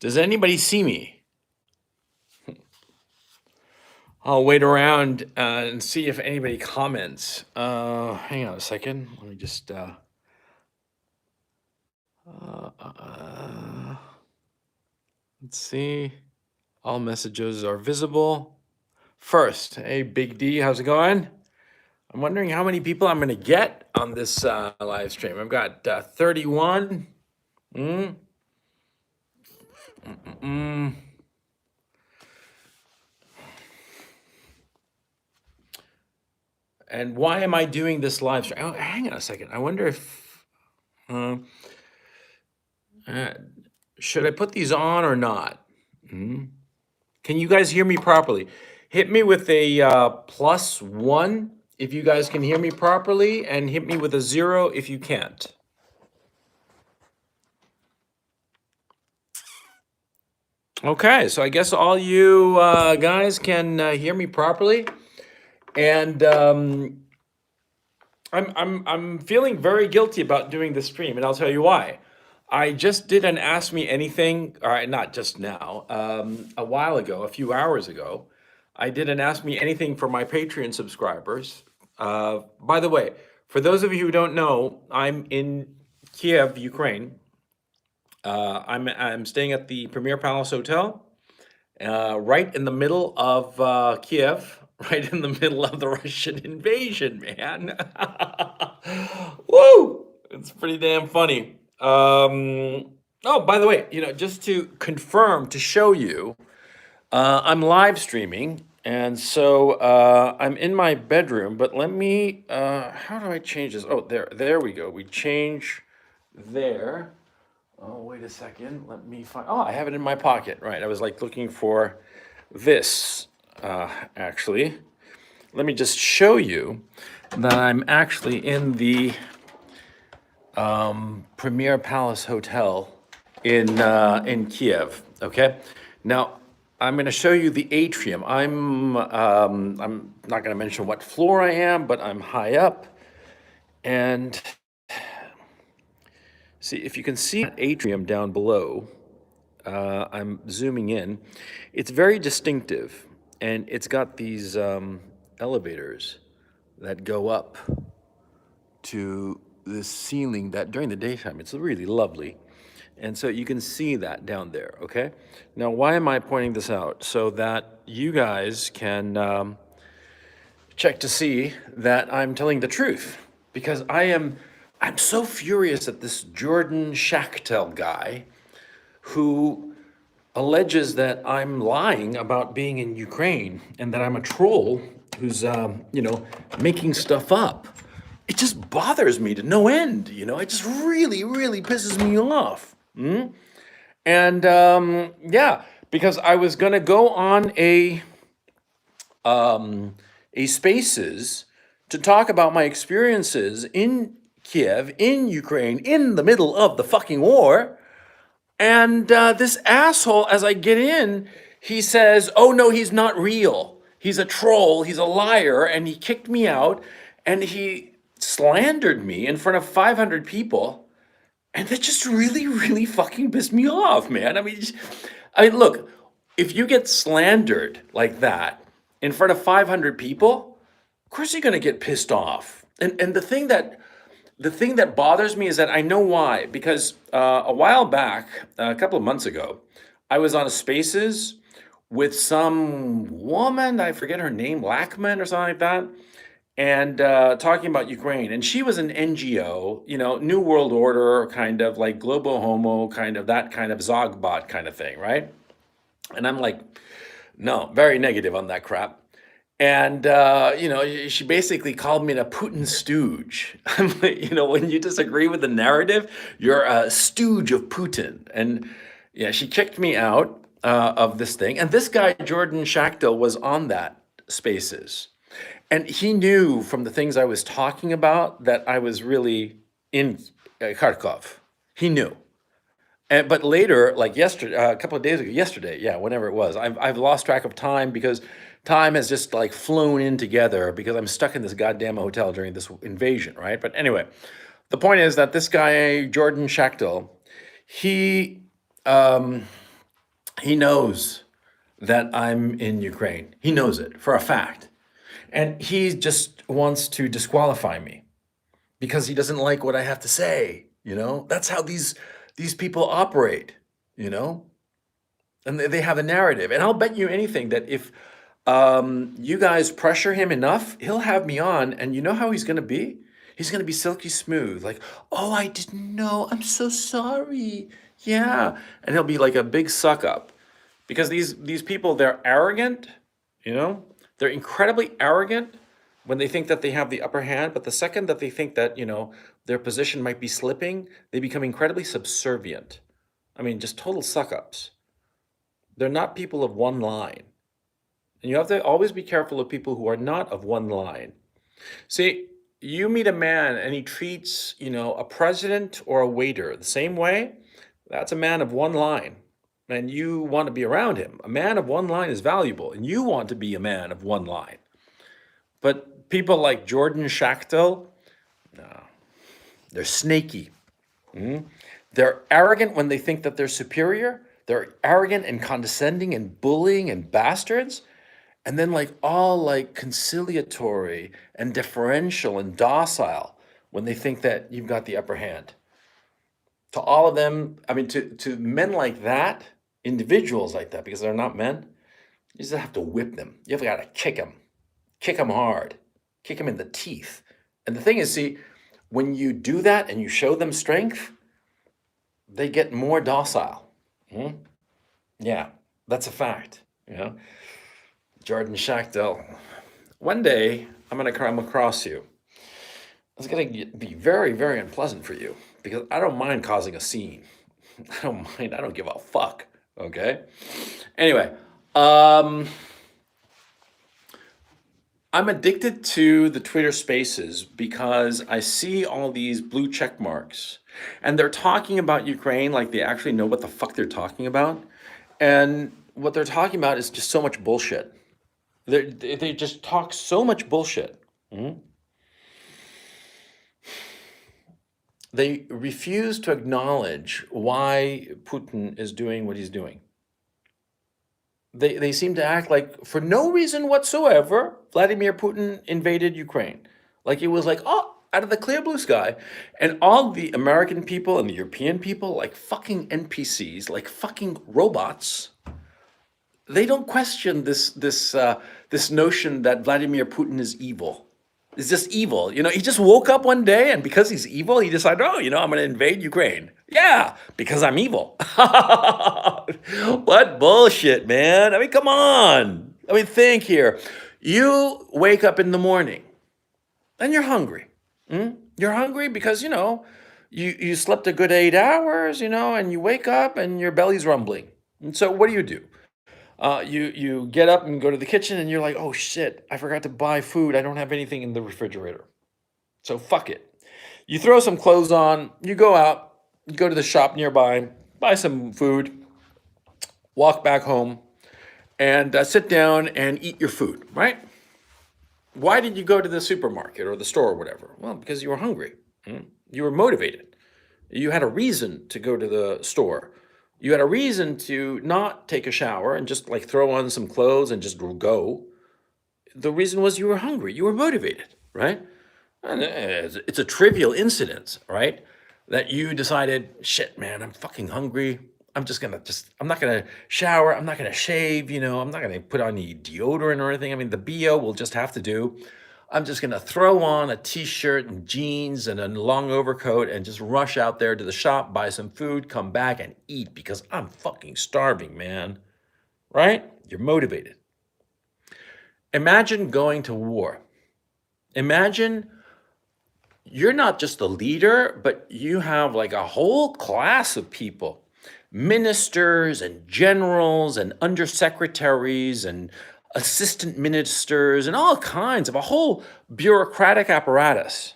Does anybody see me? I'll wait around and see if anybody comments. Hang on a second. Let me just. Let's see. All messages are visible. First, hey, Big D, how's it going? I'm wondering how many people I'm going to get on this live stream. I've got 31. Mm. Mm. And why am I doing this live stream? Oh, hang on a second. I wonder if should I put these on or not? Can you guys hear me properly? Hit me with a +1 if you guys can hear me properly, and hit me with a 0 if you can't. Okay, so I guess all you guys can hear me properly, and I'm feeling very guilty about doing the stream, and I'll tell you why. I just did an Ask Me Anything, or not just now, a while ago, a few hours ago. I did an Ask Me Anything for my Patreon subscribers. By the way, for those of you who don't know, I'm in Kiev, Ukraine. I'm staying at the Premier Palace Hotel, right in the middle of Kiev, right in the middle of the Russian invasion, man. Woo! It's pretty damn funny. Oh, by the way, just to confirm, to show you, I'm live streaming, and so I'm in my bedroom, but let me, how do I change this? Oh, there we go. We change there. Oh, wait a second. Let me find, oh, I have it in my pocket. Right, I was like looking for this, actually. Let me just show you that I'm actually in the Premier Palace Hotel in Kiev. Okay, now I'm going to show you the atrium. I'm not going to mention what floor I am, but I'm high up, and see if you can see that atrium down below. I'm zooming in. It's very distinctive, and it's got these elevators that go up to this ceiling that during the daytime, it's really lovely. And so you can see that down there, okay? Now, why am I pointing this out? So that you guys can check to see that I'm telling the truth. Because I'm so furious at this Jordan Schachtel guy who alleges that I'm lying about being in Ukraine and that I'm a troll who's, making stuff up. It just bothers me to no end, it just really, really pisses me off. And yeah, because I was gonna go on a Spaces to talk about my experiences in Kiev, in Ukraine, in the middle of the fucking war. And this asshole, as I get in, he says, oh no, he's not real. He's a troll, he's a liar, and he kicked me out, and he slandered me in front of 500 people. And that just really, really fucking pissed me off, man. I mean, look, if you get slandered like that in front of 500 people, of course you're gonna get pissed off. And the thing that bothers me is that I know why. Because a while back, a couple of months ago, I was on a Spaces with some woman, I forget her name, Lackman or something like that, and talking about Ukraine. And she was an NGO, New World Order, kind of like Globo Homo, kind of that kind of Zogbot kind of thing, right? And I'm like, no, very negative on that crap. And, she basically called me a Putin stooge. I'm like, when you disagree with the narrative, you're a stooge of Putin. And yeah, she kicked me out of this thing. And this guy, Jordan Schachtel, was on that Spaces. And he knew from the things I was talking about that I was really in Kharkov. He knew. But later, like yesterday, a couple of days ago, yesterday, yeah, whenever it was, I've lost track of time because time has just like flown in together because I'm stuck in this goddamn hotel during this invasion, right? But anyway, the point is that this guy, Jordan Schachtel, he He knows that I'm in Ukraine. He knows it for a fact. And he just wants to disqualify me because he doesn't like what I have to say, you know? That's how these people operate, you know? And they have a narrative. And I'll bet you anything that if you guys pressure him enough, he'll have me on. And you know how he's going to be? He's going to be silky smooth, like, oh, I didn't know. I'm so sorry. Yeah. And he'll be like a big suck up because these people, they're arrogant, you know? They're incredibly arrogant when they think that they have the upper hand. But the second that they think that, you know, their position might be slipping, they become incredibly subservient. I mean, just total suck ups. They're not people of one line. And you have to always be careful of people who are not of one line. See, you meet a man and he treats, you know, a president or a waiter the same way, that's a man of one line. And you want to be around him. A man of one line is valuable, and you want to be a man of one line. But people like Jordan Schachtel, no, they're snaky. They're arrogant when they think that they're superior. They're arrogant and condescending and bullying and bastards. And then like all like conciliatory and deferential and docile when they think that you've got the upper hand. To all of them, I mean, to men like that, individuals like that, because they're not men, you just have to whip them. You've got to kick them hard, kick them in the teeth. And the thing is, see, when you do that and you show them strength, they get more docile. Yeah, that's a fact. You know, Jordan Schachtel. One day I'm going to come across you. It's going to be very, very unpleasant for you because I don't mind causing a scene. I don't mind. I don't give a fuck. Okay. Anyway, I'm addicted to the Twitter Spaces because I see all these blue check marks, and they're talking about Ukraine like they actually know what the fuck they're talking about, and what they're talking about is just so much bullshit. They just talk so much bullshit. They refuse to acknowledge why Putin is doing what he's doing. They seem to act like for no reason whatsoever, Vladimir Putin invaded Ukraine. Like it was like, oh, out of the clear blue sky. And all the American people and the European people, like fucking NPCs, like fucking robots, they don't question this notion that Vladimir Putin is evil. It's just evil. You know, he just woke up one day and because he's evil, he decided, oh, you know, I'm going to invade Ukraine. Yeah, because I'm evil. What bullshit, man. I mean, come on. I mean, think here. You wake up in the morning and you're hungry. You're hungry because, you know, you slept a good 8 hours, you know, and you wake up and your belly's rumbling. And so what do? You get up and go to the kitchen and you're like, oh shit, I forgot to buy food. I don't have anything in the refrigerator. So fuck it. You throw some clothes on, you go out, you go to the shop nearby, buy some food, walk back home, and sit down and eat your food, right? Why did you go to the supermarket or the store or whatever? Well, because you were hungry. You were motivated. You had a reason to go to the store. You had a reason to not take a shower and just like throw on some clothes and just go. The reason was you were hungry. You were motivated, right? And it's a trivial incident, right? That you decided, shit, man, I'm fucking hungry. I'm not gonna shower. I'm not gonna shave, you know, I'm not gonna put on any deodorant or anything. I mean, the BO will just have to do. I'm just gonna throw on a t-shirt and jeans and a long overcoat and just rush out there to the shop, buy some food, come back and eat because I'm fucking starving, man. Right? You're motivated. Imagine going to war. Imagine you're not just a leader, but you have like a whole class of people, ministers and generals and undersecretaries and assistant ministers and all kinds of a whole bureaucratic apparatus.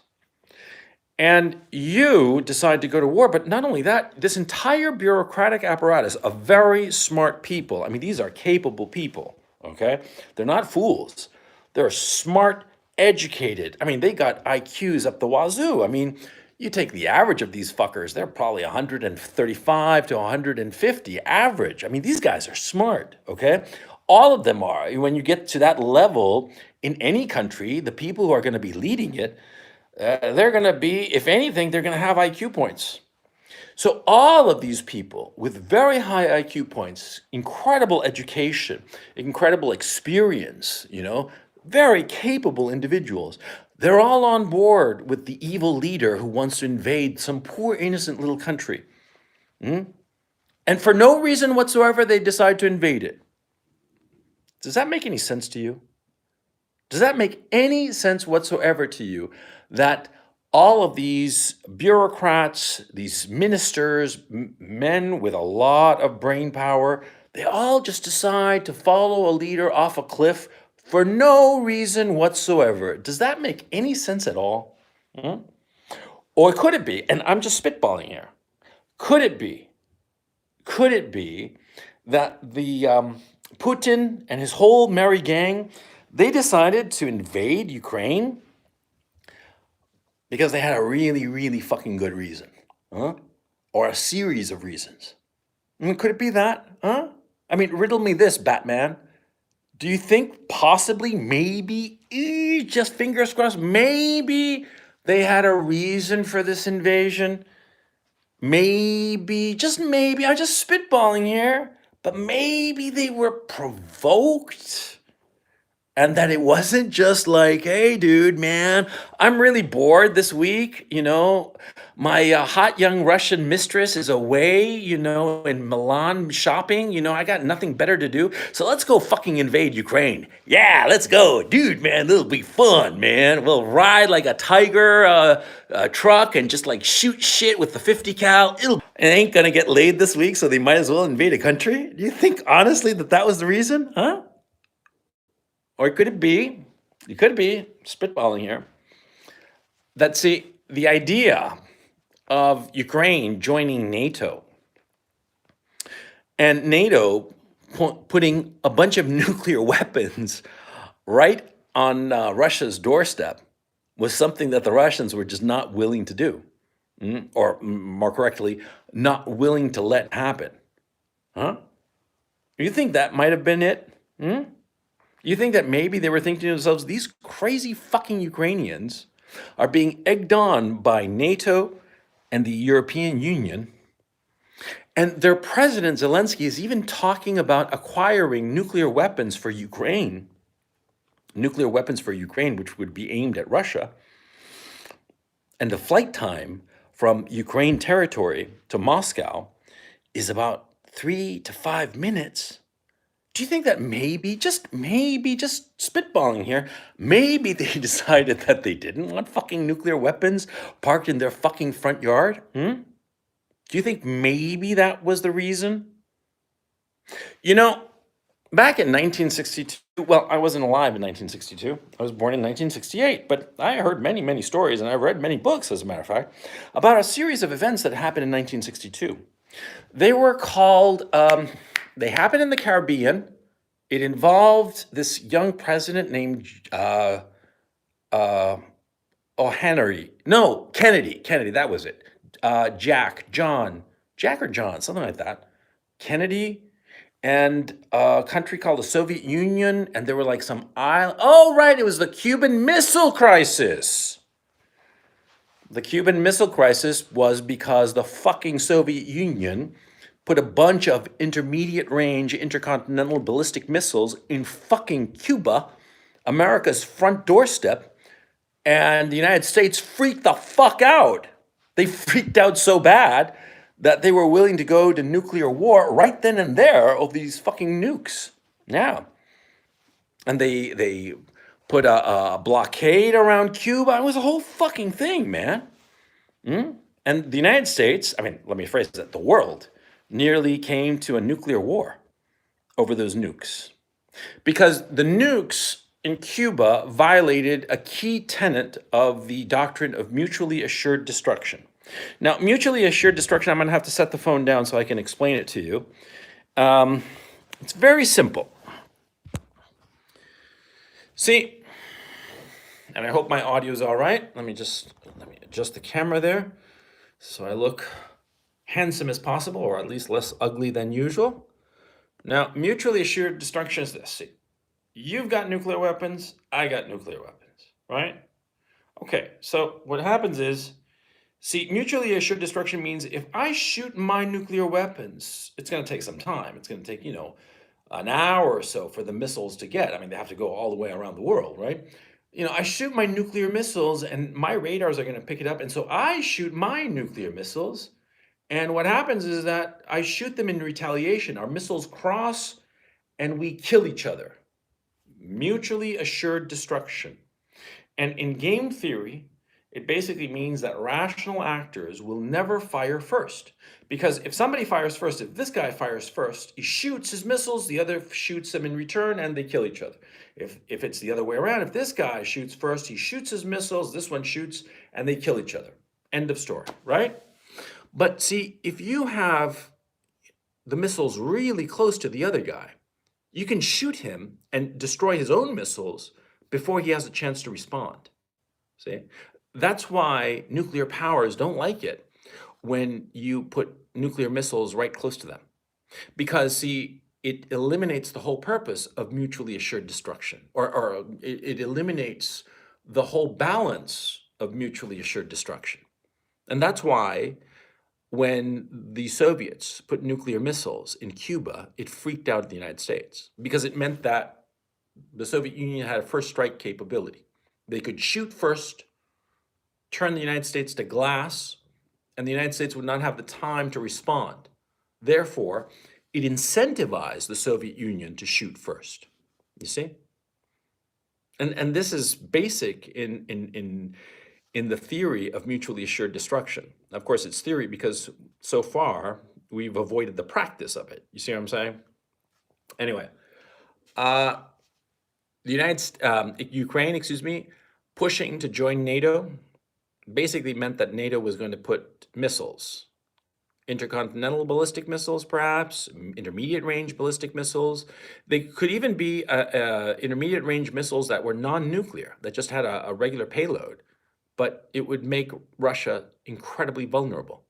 And you decide to go to war. But not only that, this entire bureaucratic apparatus of very smart people, I mean, these are capable people, okay? They're not fools. They're smart, educated. I mean, they got IQs up the wazoo. I mean, You take the average of these fuckers, they're probably 135 to 150 average. I mean, these guys are smart, okay? All of them are. When you get to that level in any country, the people who are going to be leading it, they're going to be, if anything, they're going to have IQ points. So all of these people with very high IQ points, incredible education, incredible experience, very capable individuals, they're all on board with the evil leader who wants to invade some poor innocent little country. And for no reason whatsoever, they decide to invade it. Does that make any sense to you? Does that make any sense whatsoever to you that all of these bureaucrats, these ministers, men with a lot of brain power, they all just decide to follow a leader off a cliff for no reason whatsoever? Does that make any sense at all? Or could it be, and I'm just spitballing here, could it be that the Putin and his whole merry gang, they decided to invade Ukraine because they had a really, really fucking good reason, or a series of reasons? Could it be that? I mean, riddle me this, Batman. Do you think possibly, maybe, just fingers crossed, maybe they had a reason for this invasion? Maybe, just maybe, I'm just spitballing here, but maybe they were provoked. And that it wasn't just like, hey, dude, man, I'm really bored this week. My hot young Russian mistress is away, in Milan shopping. I got nothing better to do. So let's go fucking invade Ukraine. Yeah, let's go. Dude, man, it'll be fun, man. We'll ride like a Tiger truck and just like shoot shit with the 50 cal. It ain't gonna get laid this week, so they might as well invade a country. Do you think honestly that was the reason? Huh? Or could it be spitballing here, that see, the idea of Ukraine joining NATO and NATO putting a bunch of nuclear weapons right on Russia's doorstep was something that the Russians were just not willing to do, or more correctly, not willing to let happen. You think that might have been it? You think that maybe they were thinking to themselves, these crazy fucking Ukrainians are being egged on by NATO and the European Union, and their president, Zelensky, is even talking about acquiring nuclear weapons for Ukraine, which would be aimed at Russia, and the flight time from Ukraine territory to Moscow is about 3 to 5 minutes. Do you think that maybe, just spitballing here, maybe they decided that they didn't want fucking nuclear weapons parked in their fucking front yard? Do you think maybe that was the reason? Back in 1962, well, I wasn't alive in 1962. I was born in 1968, but I heard many, many stories, and I read many books, as a matter of fact, about a series of events that happened in 1962. They were called... they happened in the Caribbean. It involved this young president named Kennedy, that was it. Jack or John, something like that. Kennedy, and a country called the Soviet Union, and there were like some island. Oh, right, it was the Cuban Missile Crisis. The Cuban Missile Crisis was because the fucking Soviet Union put a bunch of intermediate range intercontinental ballistic missiles in fucking Cuba, America's front doorstep, and the United States freaked the fuck out. They freaked out so bad that they were willing to go to nuclear war right then and there over these fucking nukes. Yeah. And they put a blockade around Cuba. It was a whole fucking thing, man. And the United States, let me phrase that, the world, nearly came to a nuclear war over those nukes, because the nukes in Cuba violated a key tenet of the doctrine of mutually assured destruction. Now, mutually assured destruction, I'm going to have to set the phone down so I can explain it to you. It's very simple. See, and I hope my audio is all right. Let me adjust the camera there so I look handsome as possible, or at least less ugly than usual. Now, mutually assured destruction is this. See, you've got nuclear weapons, I got nuclear weapons, right? Okay, so what happens is, see, mutually assured destruction means if I shoot my nuclear weapons, it's going to take some time. It's going to take, an hour or so for the missiles to get. I mean, they have to go all the way around the world, right? I shoot my nuclear missiles and my radars are going to pick it up. And so I shoot my nuclear missiles. And what happens is that I shoot them in retaliation. Our missiles cross and we kill each other. Mutually assured destruction. And in game theory, it basically means that rational actors will never fire first. Because if somebody fires first, if this guy fires first, he shoots his missiles, the other shoots them in return, and they kill each other. If it's the other way around, if this guy shoots first, he shoots his missiles, this one shoots, and they kill each other. End of story, right? But see, if you have the missiles really close to the other guy, you can shoot him and destroy his own missiles before he has a chance to respond. See? That's why nuclear powers don't like it when you put nuclear missiles right close to them. Because, see, it eliminates the whole purpose of mutually assured destruction, or it eliminates the whole balance of mutually assured destruction. And that's why when the Soviets put nuclear missiles in Cuba, it freaked out the United States because it meant that the Soviet Union had a first strike capability. They could shoot first, turn the United States to glass, and the United States would not have the time to respond. Therefore, it incentivized the Soviet Union to shoot first. You see? And this is basic in the theory of mutually assured destruction. Of course, it's theory because so far we've avoided the practice of it. You see what I'm saying? Anyway, Ukraine, pushing to join NATO basically meant that NATO was going to put missiles, intercontinental ballistic missiles, perhaps, intermediate range ballistic missiles. They could even be intermediate range missiles that were non-nuclear, that just had a regular payload, but it would make Russia incredibly vulnerable.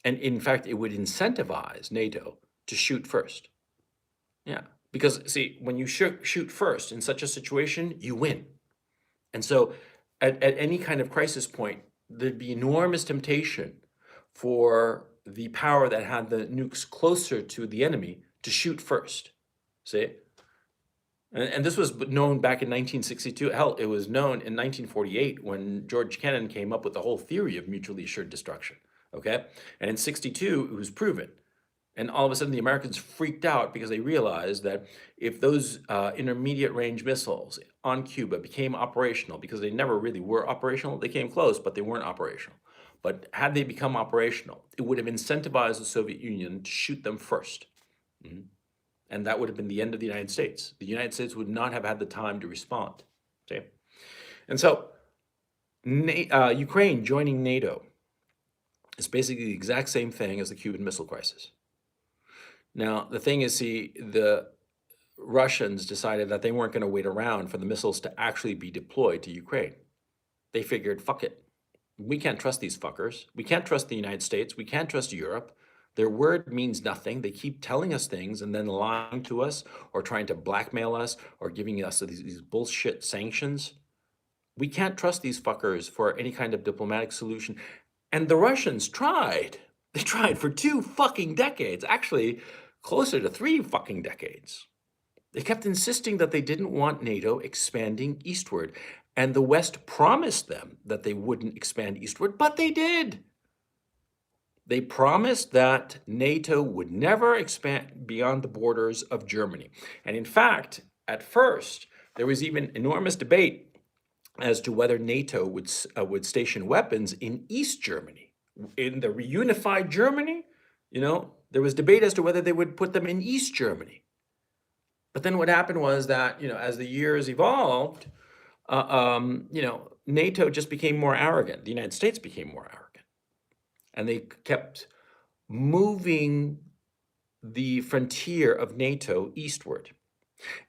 And in fact, it would incentivize NATO to shoot first. Yeah, because see, when you shoot first in such a situation, you win. And so at any kind of crisis point, there'd be enormous temptation for the power that had the nukes closer to the enemy to shoot first. See? And this was known back in 1962. Hell, it was known in 1948 when George Kennan came up with the whole theory of mutually assured destruction. Okay? And in 62, it was proven. And all of a sudden, the Americans freaked out because they realized that if those intermediate range missiles on Cuba became operational, because they never really were operational, they came close, but they weren't operational. But had they become operational, it would have incentivized the Soviet Union to shoot them first. And that would have been the end of the United States. The United States would not have had the time to respond. Okay? And so Ukraine joining NATO is basically the exact same thing as the Cuban Missile Crisis. Now, the thing is, see, the Russians decided that they weren't going to wait around for the missiles to actually be deployed to Ukraine. They figured, fuck it. We can't trust these fuckers. We can't trust the United States. We can't trust Europe. Their word means nothing. They keep telling us things and then lying to us or trying to blackmail us or giving us these bullshit sanctions. We can't trust these fuckers for any kind of diplomatic solution. And the Russians tried. They tried for 2 fucking decades. Actually, closer to 3 fucking decades. They kept insisting that they didn't want NATO expanding eastward. And the West promised them that they wouldn't expand eastward, but they did. They promised that NATO would never expand beyond the borders of Germany. And in fact, at first, there was even enormous debate as to whether NATO would station weapons in East Germany. In the reunified Germany, there was debate as to whether they would put them in East Germany. But then what happened was that, as the years evolved, NATO just became more arrogant. The United States became more arrogant. And they kept moving the frontier of NATO eastward.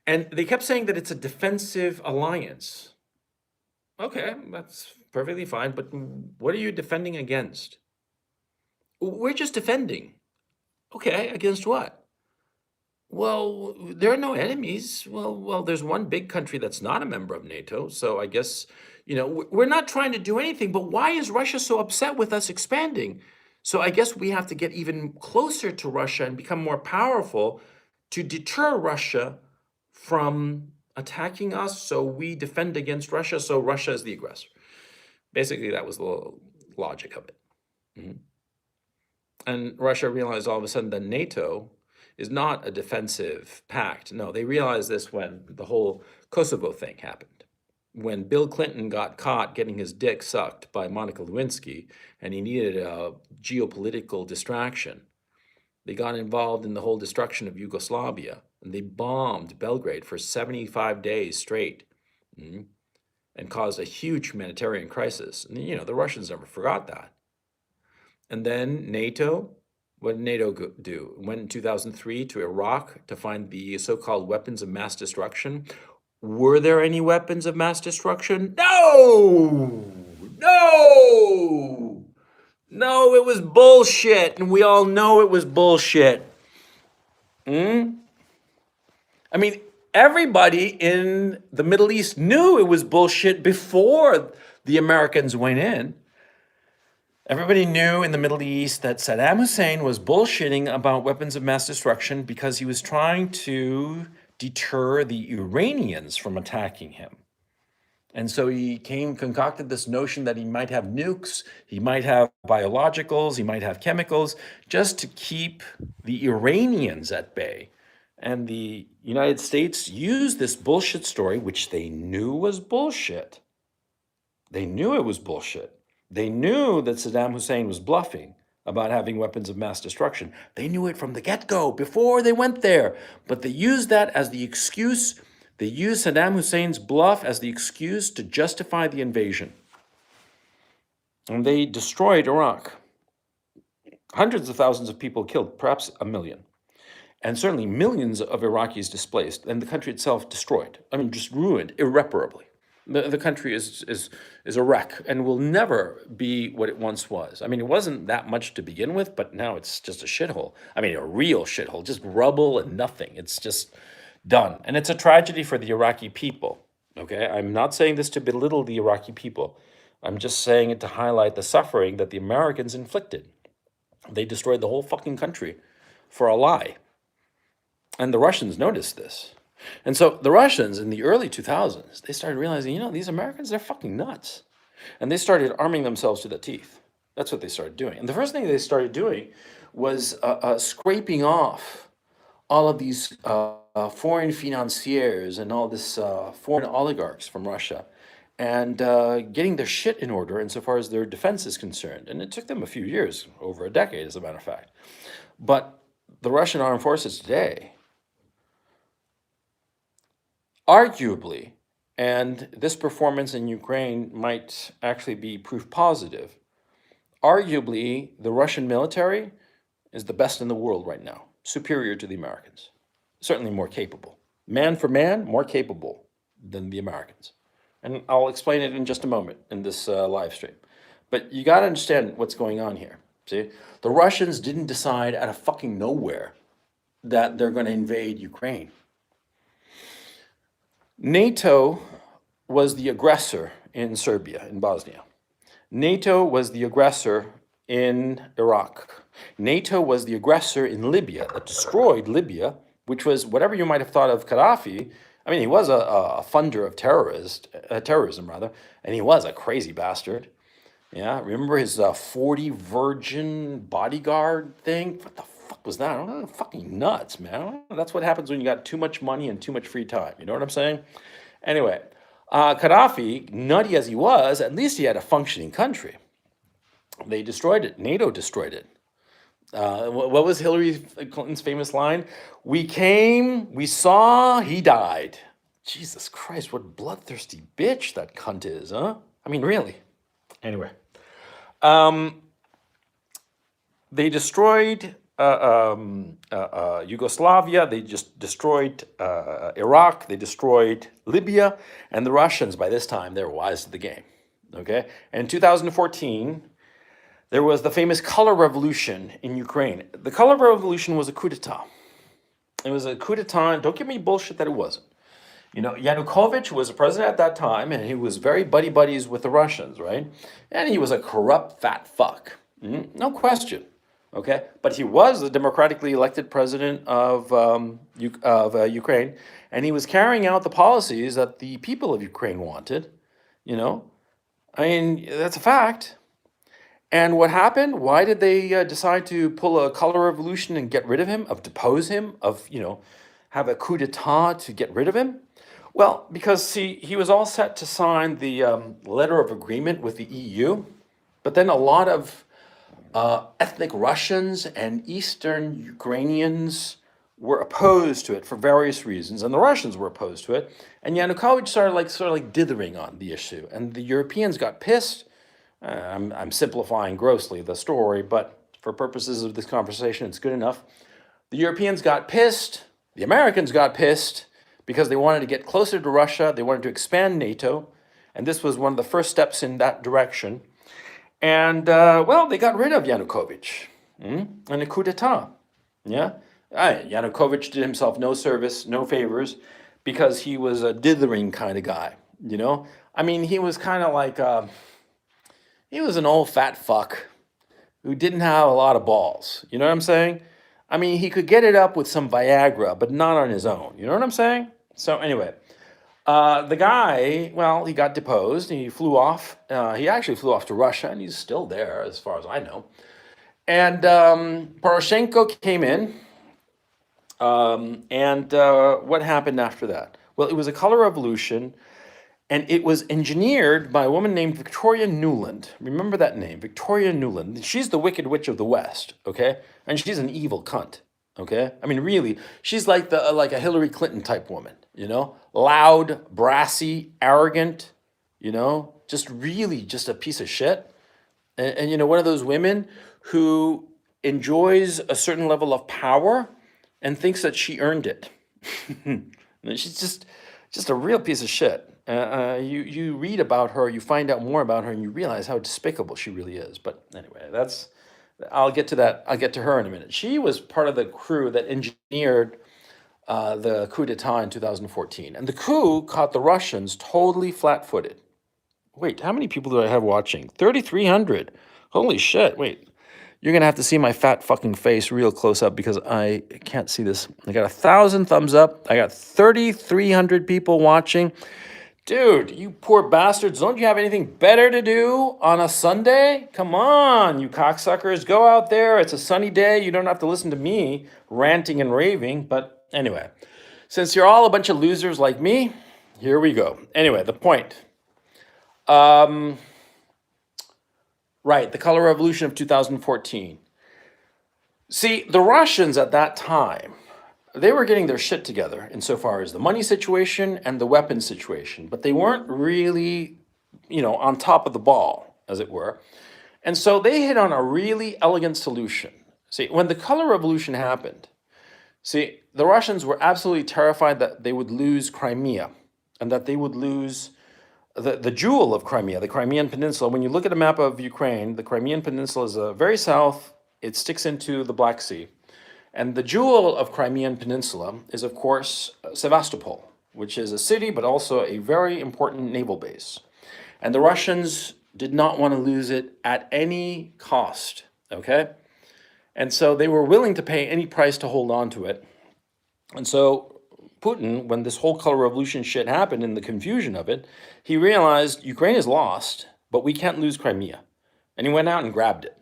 And they kept saying that it's a defensive alliance. Okay, that's perfectly fine, but what are you defending against? We're just defending. Okay, against what? Well, there are no enemies. Well, there's one big country that's not a member of NATO. So I guess, we're not trying to do anything, but why is Russia so upset with us expanding? So I guess we have to get even closer to Russia and become more powerful to deter Russia from attacking us. So we defend against Russia. So Russia is the aggressor. Basically, that was the logic of it. Mhm. And Russia realized all of a sudden that NATO is not a defensive pact. No, they realized this when the whole Kosovo thing happened. When Bill Clinton got caught getting his dick sucked by Monica Lewinsky and he needed a geopolitical distraction, they got involved in the whole destruction of Yugoslavia and they bombed Belgrade for 75 days straight. And caused a huge humanitarian crisis. And the Russians never forgot that. And then NATO, what did NATO do? Went in 2003 to Iraq to find the so-called weapons of mass destruction. Were there any weapons of mass destruction? No! No! No, it was bullshit, and we all know it was bullshit. I mean, everybody in the Middle East knew it was bullshit before the Americans went in. Everybody knew in the Middle East that Saddam Hussein was bullshitting about weapons of mass destruction because he was trying to deter the Iranians from attacking him. And so he concocted this notion that he might have nukes, he might have biologicals, he might have chemicals, just to keep the Iranians at bay. And the United States used this bullshit story, which they knew was bullshit. They knew it was bullshit. They knew that Saddam Hussein was bluffing about having weapons of mass destruction. They knew it from the get-go, before they went there. But they used that as the excuse. They used Saddam Hussein's bluff as the excuse to justify the invasion. And they destroyed Iraq. Hundreds of thousands of people killed, perhaps 1 million. And certainly millions of Iraqis displaced, and the country itself destroyed. I mean, just ruined irreparably. The country is a wreck and will never be what it once was. I mean, it wasn't that much to begin with, but now it's just a shithole. I mean, a real shithole, just rubble and nothing. It's just done. And it's a tragedy for the Iraqi people, okay? I'm not saying this to belittle the Iraqi people. I'm just saying it to highlight the suffering that the Americans inflicted. They destroyed the whole fucking country for a lie. And the Russians noticed this. And so the Russians in the early 2000s, they started realizing, these Americans, they're fucking nuts. And they started arming themselves to the teeth. That's what they started doing. And the first thing they started doing was scraping off all of these foreign financiers and all this foreign oligarchs from Russia and getting their shit in order insofar as their defense is concerned. And it took them a few years, over a decade, as a matter of fact. But the Russian armed forces today, arguably, and this performance in Ukraine might actually be proof positive, arguably the Russian military is the best in the world right now, superior to the Americans, certainly more capable. Man for man, more capable than the Americans. And I'll explain it in just a moment in this live stream. But you got to understand what's going on here. See, the Russians didn't decide out of fucking nowhere that they're going to invade Ukraine. NATO was the aggressor in Serbia, in Bosnia. NATO was the aggressor in Iraq. NATO was the aggressor in Libya, that destroyed Libya, which was whatever you might have thought of Gaddafi. I mean, he was a funder of terrorism, and he was a crazy bastard. Yeah, remember his 40 virgin bodyguard thing? What the fuck was that? Oh, fucking nuts, man. That's what happens when you got too much money and too much free time. You know what I'm saying? Anyway, Gaddafi, nutty as he was, at least he had a functioning country. They destroyed it. NATO destroyed it. What was Hillary Clinton's famous line? We came, we saw, he died. Jesus Christ, what bloodthirsty bitch that cunt is, huh? I mean, really. Anyway, they destroyed Yugoslavia, they just destroyed Iraq, they destroyed Libya, and the Russians, by this time, they were wise to the game. Okay, and in 2014, there was the famous color revolution in Ukraine. The color revolution was a coup d'etat. It was a coup d'etat, and don't give me bullshit that it wasn't. You know, Yanukovych was a president at that time, and he was very buddy buddies with the Russians, right? And he was a corrupt fat fuck, no question. Okay, but he was the democratically elected president of Ukraine, and he was carrying out the policies that the people of Ukraine wanted. You know, I mean that's a fact. And what happened? Why did they decide to pull a color revolution and get rid of him, of depose him, of, have a coup d'etat to get rid of him? Well, because see, he was all set to sign the letter of agreement with the EU, but then a lot of ethnic Russians and Eastern Ukrainians were opposed to it for various reasons, and the Russians were opposed to it. And Yanukovych started like dithering on the issue, and the Europeans got pissed. I'm simplifying grossly the story, but for purposes of this conversation, it's good enough. The Europeans got pissed. The Americans got pissed because they wanted to get closer to Russia. They wanted to expand NATO, and this was one of the first steps in that direction. And well, they got rid of Yanukovych in a coup d'etat. Yeah, Yanukovych did himself no service, no favors, because he was a dithering kind of guy. I mean, he was kind of like. He was an old fat fuck who didn't have a lot of balls. You know what I'm saying? I mean, he could get it up with some Viagra, but not on his own. You know what I'm saying? So anyway, the guy, well, he got deposed. He flew off. He actually flew off to Russia, and he's still there, as far as I know. And Poroshenko came in. And what happened after that? Well, it was a color revolution. And it was engineered by a woman named Victoria Nuland. Remember that name, Victoria Nuland. She's the Wicked Witch of the West, okay? And she's an evil cunt, okay? I mean, really, she's like a Hillary Clinton type woman, Loud, brassy, arrogant, just really just a piece of shit. And one of those women who enjoys a certain level of power and thinks that she earned it. She's just a real piece of shit. You read about her, you find out more about her, and you realize how despicable she really is. But anyway, I'll get to that. I'll get to her in a minute. She was part of the crew that engineered the coup d'etat in 2014. And the coup caught the Russians totally flat-footed. Wait, how many people do I have watching? 3,300. Holy shit. Wait, you're going to have to see my fat fucking face real close up because I can't see this. I got 1,000 thumbs up. I got 3,300 people watching. Dude, you poor bastards, don't you have anything better to do on a Sunday? Come on, you cocksuckers, go out there. It's a sunny day. You don't have to listen to me ranting and raving. But anyway, since you're all a bunch of losers like me, here we go. Anyway, the point. Right, the color revolution of 2014. See, the Russians at that time, they were getting their shit together insofar as the money situation and the weapons situation, but they weren't really, on top of the ball, as it were. And so they hit on a really elegant solution. See, when the color revolution happened, the Russians were absolutely terrified that they would lose Crimea and that they would lose the jewel of Crimea, the Crimean Peninsula. When you look at a map of Ukraine, the Crimean Peninsula is very south. It sticks into the Black Sea. And the jewel of Crimean Peninsula is, of course, Sevastopol, which is a city, but also a very important naval base. And the Russians did not want to lose it at any cost, okay? And so they were willing to pay any price to hold on to it. And so Putin, when this whole color revolution shit happened in the confusion of it, he realized Ukraine is lost, but we can't lose Crimea. And he went out and grabbed it.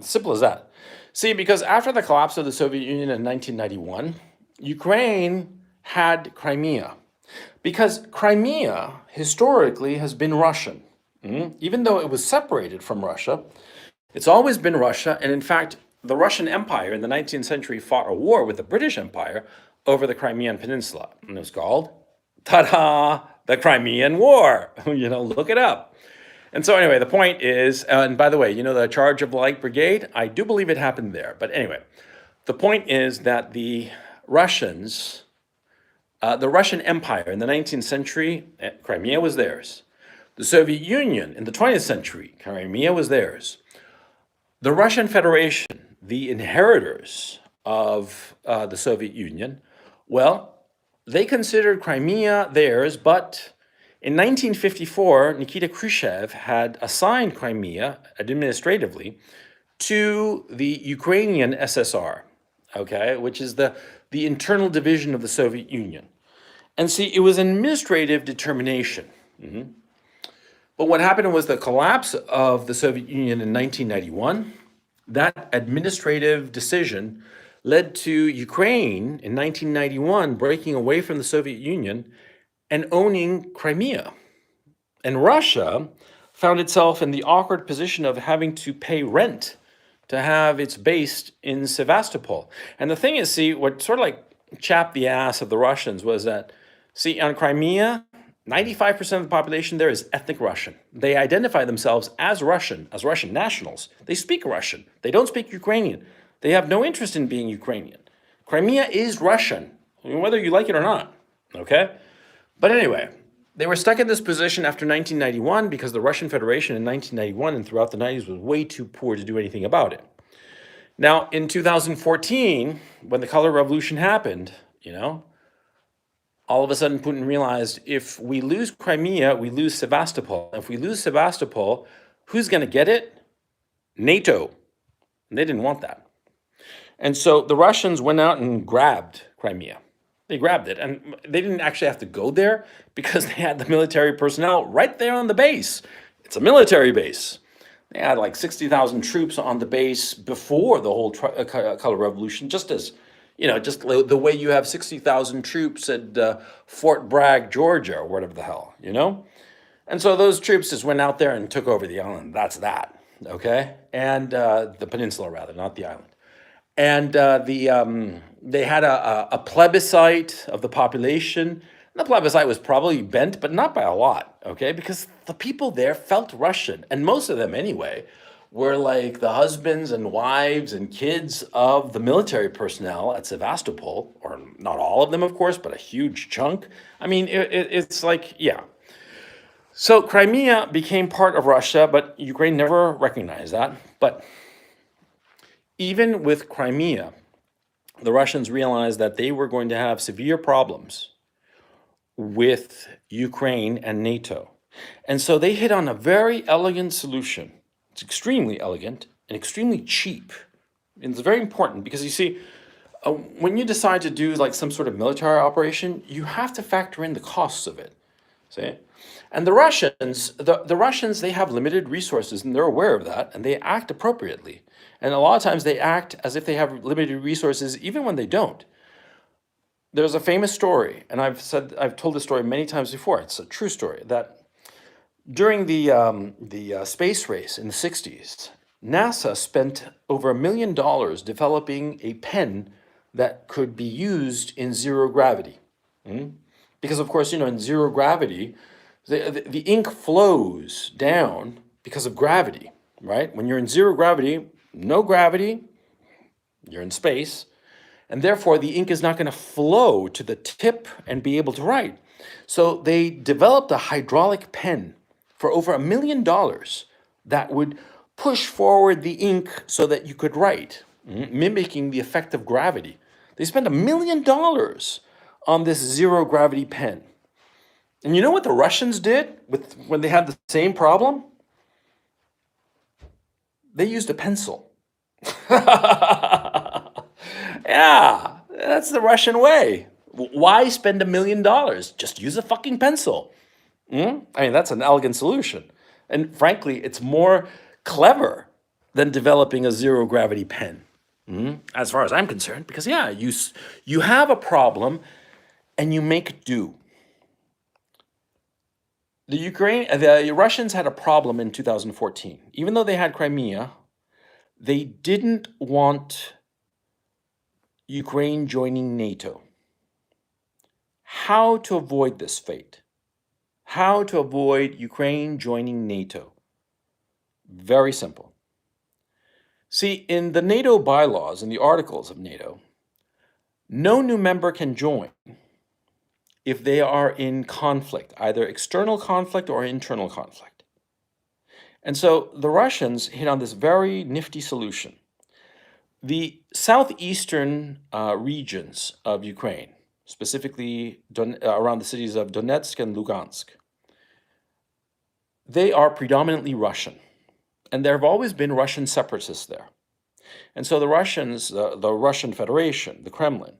Simple as that. See, because after the collapse of the Soviet Union in 1991, Ukraine had Crimea. Because Crimea, historically, has been Russian. Even though it was separated from Russia, it's always been Russia. And in fact, the Russian Empire in the 19th century fought a war with the British Empire over the Crimean Peninsula. And it was called, ta-da, the Crimean War. Look it up. And so anyway, the point is, and by the way, the charge of the Light Brigade, I do believe it happened there. But anyway, the point is that the Russians, the Russian Empire in the 19th century, Crimea was theirs. The Soviet Union in the 20th century, Crimea was theirs. The Russian Federation, the inheritors of the Soviet Union, well, they considered Crimea theirs, but in 1954, Nikita Khrushchev had assigned Crimea administratively to the Ukrainian SSR, okay, which is the internal division of the Soviet Union. And see, it was an administrative determination. But what happened was the collapse of the Soviet Union in 1991. That administrative decision led to Ukraine in 1991 breaking away from the Soviet Union and owning Crimea. And Russia found itself in the awkward position of having to pay rent to have its base in Sevastopol. And the thing is, see, what sort of like chapped the ass of the Russians was that, see, on Crimea, 95% of the population there is ethnic Russian. They identify themselves as Russian nationals. They speak Russian. They don't speak Ukrainian. They have no interest in being Ukrainian. Crimea is Russian, whether you like it or not, okay? But anyway, they were stuck in this position after 1991 because the Russian Federation in 1991 and throughout the 90s was way too poor to do anything about it. Now, in 2014, when the Color Revolution happened, all of a sudden Putin realized if we lose Crimea, we lose Sevastopol. If we lose Sevastopol, who's going to get it? NATO. And they didn't want that. And so the Russians went out and grabbed Crimea. They grabbed it. And they didn't actually have to go there because they had the military personnel right there on the base. It's a military base. They had like 60,000 troops on the base before the whole Color Revolution, just as, just the way you have 60,000 troops at Fort Bragg, Georgia, or whatever the hell, And so those troops just went out there and took over the island. That's that, okay? And the peninsula, rather, not the island. And they had a plebiscite of the population. The plebiscite was probably bent, but not by a lot, okay? Because the people there felt Russian, and most of them anyway, were like the husbands and wives and kids of the military personnel at Sevastopol, or not all of them, of course, but a huge chunk. I mean, it's like, yeah. So Crimea became part of Russia, but Ukraine never recognized that. But even with Crimea, the Russians realized that they were going to have severe problems with Ukraine and NATO. And so they hit on a very elegant solution. It's extremely elegant and extremely cheap. And it's very important because you see, when you decide to do like some sort of military operation, you have to factor in the costs of it. See? And the Russians, the Russians, they have limited resources and they're aware of that and they act appropriately. And a lot of times they act as if they have limited resources even when they don't. There's a famous story, and I've told this story many times before. It's a true story that during the space race in the 60s, NASA spent over $1 million developing a pen that could be used in zero gravity. Because of course, in zero gravity, the ink flows down because of gravity, right? When you're in zero gravity, no gravity, you're in space, and therefore the ink is not going to flow to the tip and be able to write. So they developed a hydraulic pen for over $1 million that would push forward the ink so that you could write, mimicking the effect of gravity. They spent $1 million on this zero gravity pen. And you know what the Russians did when they had the same problem? They used a pencil. Yeah, that's the Russian way. Why spend $1 million? Just use a fucking pencil. I mean, that's an elegant solution. And frankly, it's more clever than developing a zero gravity pen, as far as I'm concerned, because yeah, you have a problem and you make do. The Russians had a problem in 2014. Even though they had Crimea, they didn't want Ukraine joining NATO. How to avoid this fate? How to avoid Ukraine joining NATO? Very simple. See, in the NATO bylaws, in the articles of NATO, no new member can join if they are in conflict, either external conflict or internal conflict. And so the Russians hit on this very nifty solution. The southeastern regions of Ukraine, specifically around the cities of Donetsk and Lugansk, they are predominantly Russian. And there have always been Russian separatists there. And so the Russians, the Russian Federation, the Kremlin,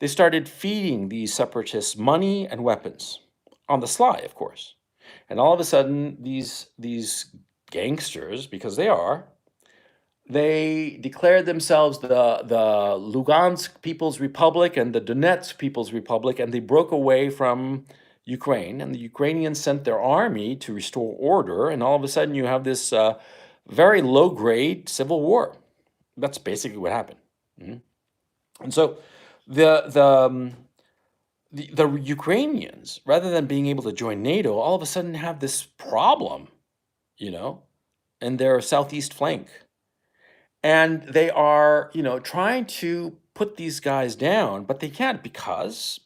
they started feeding these separatists money and weapons, on the sly, of course. And all of a sudden, these gangsters, because they declared themselves the Lugansk People's Republic and the Donetsk People's Republic, and they broke away from Ukraine. And the Ukrainians sent their army to restore order, and all of a sudden you have this very low-grade civil war. That's basically what happened. And so the Ukrainians, rather than being able to join NATO, all of a sudden have this problem, in their southeast flank. And they are, trying to put these guys down, but they can't because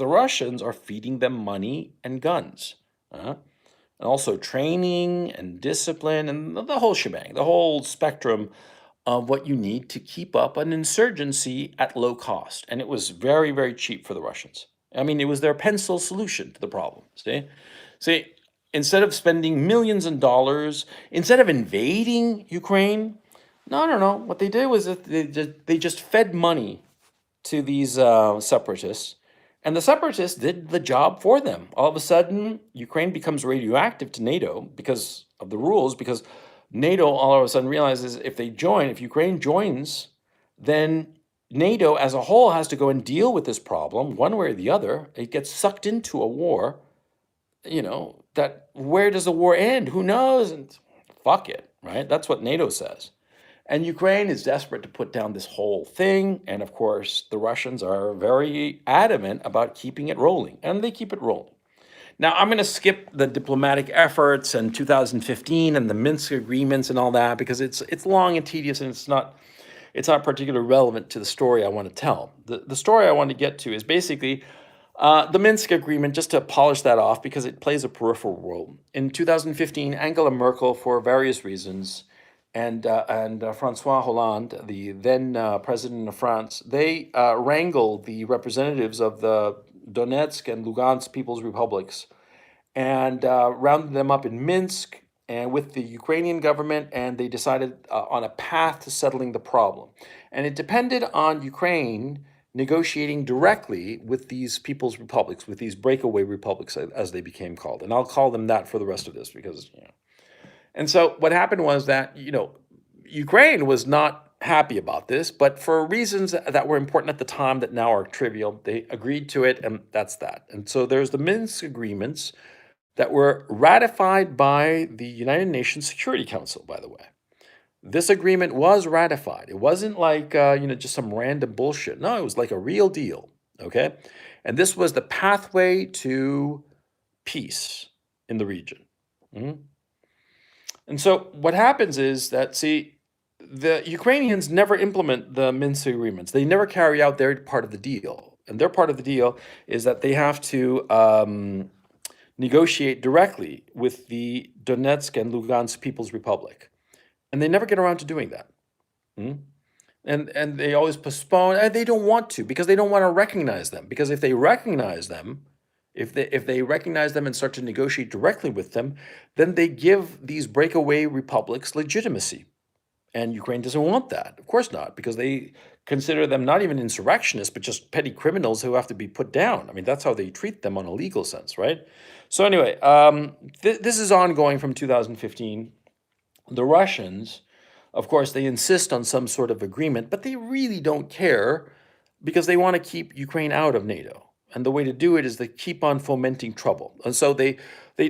the Russians are feeding them money and guns. And also training and discipline and the whole shebang, the whole spectrum of what you need to keep up an insurgency at low cost. And it was very, very cheap for the Russians. I mean, it was their pencil solution to the problem. See, instead of spending millions of dollars, instead of invading Ukraine, no. What they did was that they just fed money to these separatists, and the separatists did the job for them. All of a sudden, Ukraine becomes radioactive to NATO because of the rules, because NATO all of a sudden realizes if Ukraine joins, then NATO as a whole has to go and deal with this problem one way or the other. It gets sucked into a war, that where does the war end? Who knows? And fuck it, right? That's what NATO says. And Ukraine is desperate to put down this whole thing. And of course, the Russians are very adamant about keeping it rolling, and they keep it rolling. Now, I'm going to skip the diplomatic efforts and 2015 and the Minsk Agreements and all that because it's long and tedious, and it's not particularly relevant to the story I want to tell. The story I want to get to is basically the Minsk Agreement, just to polish that off because it plays a peripheral role. In 2015, Angela Merkel, for various reasons, and François Hollande, the then president of France, they wrangled the representatives of the Donetsk and Lugansk People's Republics and rounded them up in Minsk and with the Ukrainian government, and they decided on a path to settling the problem. And it depended on Ukraine negotiating directly with these people's republics, with these breakaway republics, as they became called. And I'll call them that for the rest of this because, And so what happened was that, Ukraine was not happy about this, but for reasons that were important at the time that now are trivial, they agreed to it, and that's that. And so there's the Minsk Agreements that were ratified by the United Nations Security Council, by the way. This agreement was ratified. It wasn't like, just some random bullshit. No, it was like a real deal, okay? And this was the pathway to peace in the region. And so what happens is that, the Ukrainians never implement the Minsk Agreements. They never carry out their part of the deal. And their part of the deal is that they have to negotiate directly with the Donetsk and Lugansk People's Republic. And they never get around to doing that. And they always postpone, and they don't want to because they don't want to recognize them. Because if they recognize them, if they recognize them and start to negotiate directly with them, then they give these breakaway republics legitimacy. And Ukraine doesn't want that. Of course not, because they consider them not even insurrectionists, but just petty criminals who have to be put down. I mean, that's how they treat them on a legal sense, right? So anyway, this is ongoing from 2015. The Russians, of course, they insist on some sort of agreement, but they really don't care because they want to keep Ukraine out of NATO. And the way to do it is they keep on fomenting trouble. And so they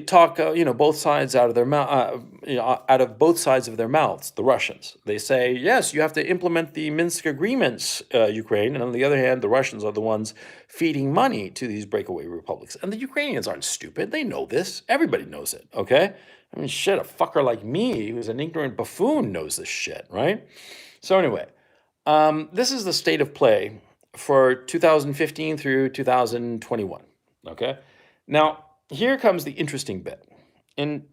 talk, both sides out of their out of both sides of their mouths. The Russians, they say, yes, you have to implement the Minsk Agreements, Ukraine. And on the other hand, the Russians are the ones feeding money to these breakaway republics. And the Ukrainians aren't stupid. They know this. Everybody knows it. Okay. I mean, shit, a fucker like me, who's an ignorant buffoon, knows this shit, right? So anyway, this is the state of play for 2015 through 2021. Okay. Now, here comes the interesting bit. In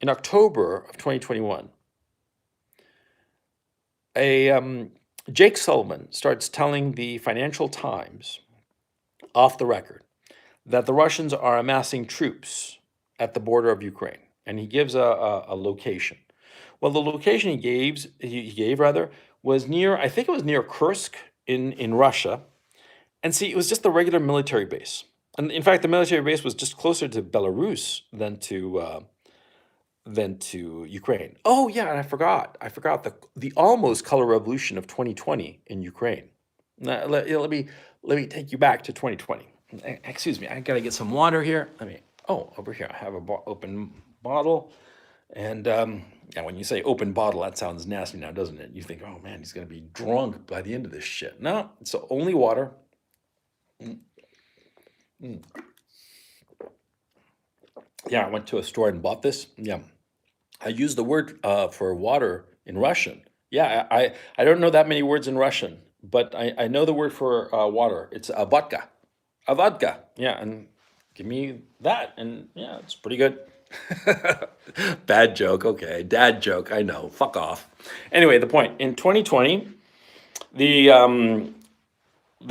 October of 2021, Jake Sullivan starts telling the Financial Times off the record that the Russians are amassing troops at the border of Ukraine, and he gives a location. Well, the location he gave rather was near, I think it was near Kursk in Russia. And see, it was just the regular military base. And in fact, the military base was just closer to Belarus than to Ukraine. Oh yeah, and I forgot the almost color revolution of 2020 in Ukraine. Let me take you back to 2020. Excuse me, I gotta get some water here. Over here I have a open bottle, and yeah, when you say open bottle, that sounds nasty now, doesn't it? You think, oh man, he's gonna be drunk by the end of this shit. No, it's only water. Yeah, I went to a store and bought this. Yeah, I use the word for water in Russian. Yeah, I don't know that many words in Russian, but I know the word for water. It's a vodka. A vodka. Yeah, and give me that. And yeah, it's pretty good. Bad joke. Okay. Dad joke. I know. Fuck off. Anyway, the point in 2020, they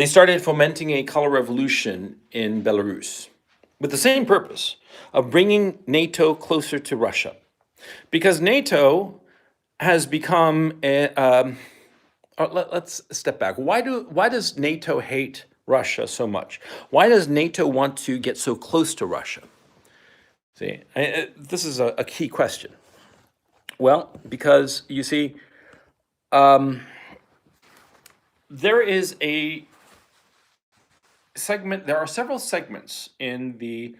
started fomenting a color revolution in Belarus with the same purpose of bringing NATO closer to Russia. Because NATO has become let's step back. Why does NATO hate Russia so much? Why does NATO want to get so close to Russia? See, this is a key question. Well, because you see, there is a segment. There are several segments in the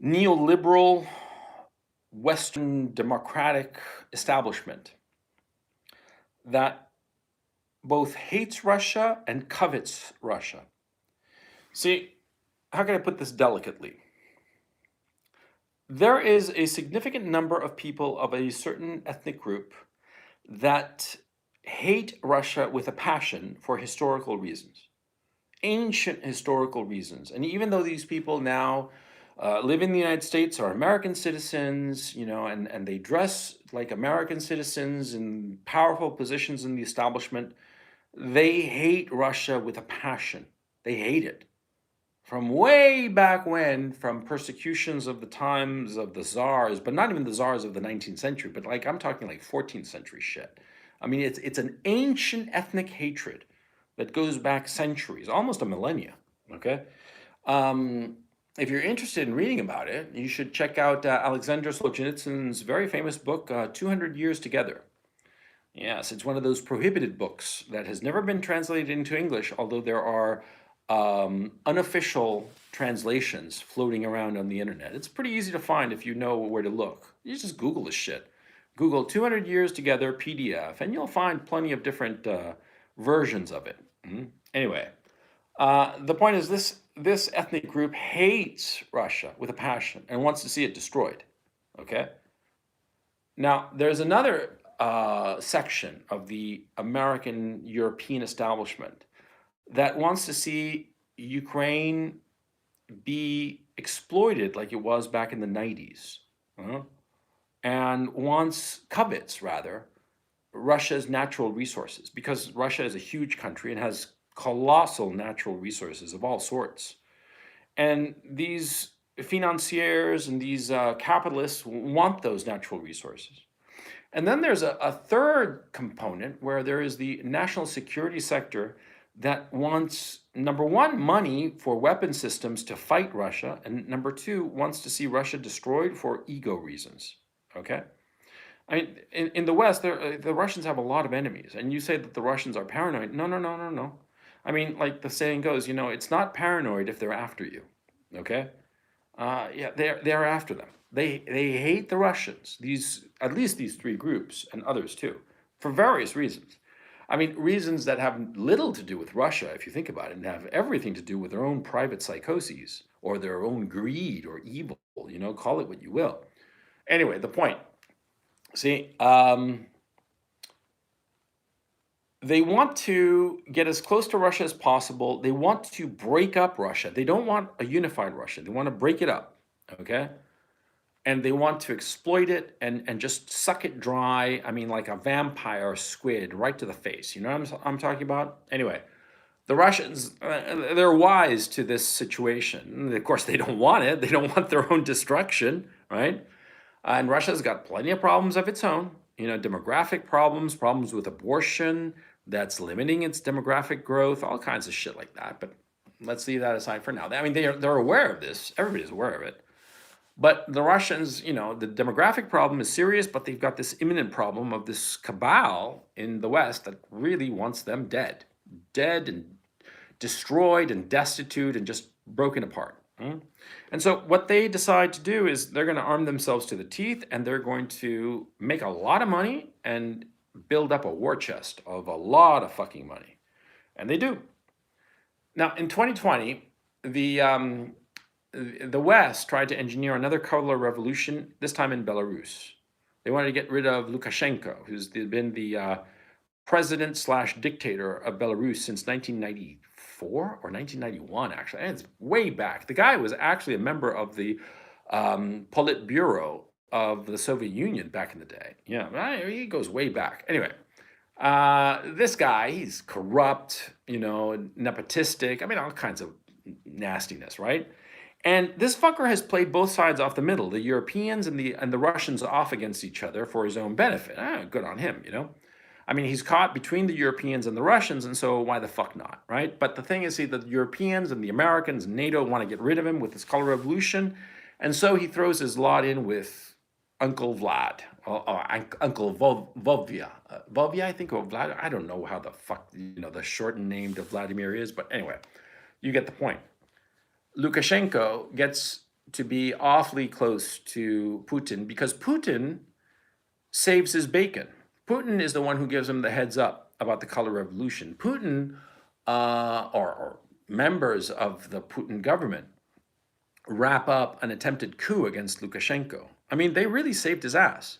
neoliberal Western democratic establishment that both hates Russia and covets Russia. See, how can I put this delicately? There is a significant number of people of a certain ethnic group that hate Russia with a passion for historical reasons, ancient historical reasons. And even though these people now live in the United States, are American citizens, and they dress like American citizens in powerful positions in the establishment, they hate Russia with a passion. They hate it. From way back when, from persecutions of the times of the czars, but not even the czars of the 19th century, but I'm talking like 14th century shit. I mean, it's an ancient ethnic hatred that goes back centuries, almost a millennia, okay? If you're interested in reading about it, you should check out Alexander Solzhenitsyn's very famous book, 200 Years Together. Yes, it's one of those prohibited books that has never been translated into English, although there are unofficial translations floating around on the internet. It's pretty easy to find if you know where to look. You just Google this shit. Google 200 Years Together PDF, and you'll find plenty of different versions of it. Anyway, the point is this ethnic group hates Russia with a passion and wants to see it destroyed. Okay? Now, there's another section of the American European establishment that wants to see Ukraine be exploited like it was back in the 90s, and covets rather, Russia's natural resources, because Russia is a huge country and has colossal natural resources of all sorts. And these financiers and these capitalists want those natural resources. And then there's a third component where there is the national security sector that wants, number one, money for weapon systems to fight Russia, and number two, wants to see Russia destroyed for ego reasons. Okay? I mean, in the West, the Russians have a lot of enemies, and you say that the Russians are paranoid. No, no, no, no, no. I mean, like the saying goes, it's not paranoid if they're after you. Okay? Yeah, they're after them. They hate the Russians, at least these three groups, and others too, for various reasons. I mean, reasons that have little to do with Russia, if you think about it, and have everything to do with their own private psychoses or their own greed or evil, call it what you will. Anyway, the point. See, they want to get as close to Russia as possible. They want to break up Russia. They don't want a unified Russia. They want to break it up, okay? And they want to exploit it and just suck it dry. I mean, like a vampire squid right to the face. You know what I'm talking about? Anyway, the Russians, they're wise to this situation. Of course, they don't want it. They don't want their own destruction, right? And Russia's got plenty of problems of its own, demographic problems, problems with abortion that's limiting its demographic growth, all kinds of shit like that. But let's leave that aside for now. I mean, they're aware of this. Everybody's aware of it. But the Russians, the demographic problem is serious, but they've got this imminent problem of this cabal in the West that really wants them dead and destroyed and destitute and just broken apart. And so what they decide to do is they're going to arm themselves to the teeth, and they're going to make a lot of money and build up a war chest of a lot of fucking money. And they do. Now, in 2020, the West tried to engineer another color revolution, this time in Belarus. They wanted to get rid of Lukashenko, who's been the president/dictator of Belarus since 1994 or 1991, actually. And it's way back. The guy was actually a member of the Politburo of the Soviet Union back in the day. Yeah, he goes way back. Anyway, this guy, he's corrupt, nepotistic. I mean, all kinds of nastiness, right? And this fucker has played both sides off the middle, the Europeans and the Russians off against each other for his own benefit. Good on him, I mean, he's caught between the Europeans and the Russians, and so why the fuck not, right? But the thing is, the Europeans and the Americans and NATO want to get rid of him with this color revolution, and so he throws his lot in with Uncle Vlad, or Uncle Vovia. Vovia, I think, or Vlad. I don't know how the fuck, the shortened name of Vladimir is, but anyway, you get the point. Lukashenko gets to be awfully close to Putin because Putin saves his bacon. Putin is the one who gives him the heads up about the color revolution. Putin, or members of the Putin government, wrap up an attempted coup against Lukashenko. I mean, they really saved his ass.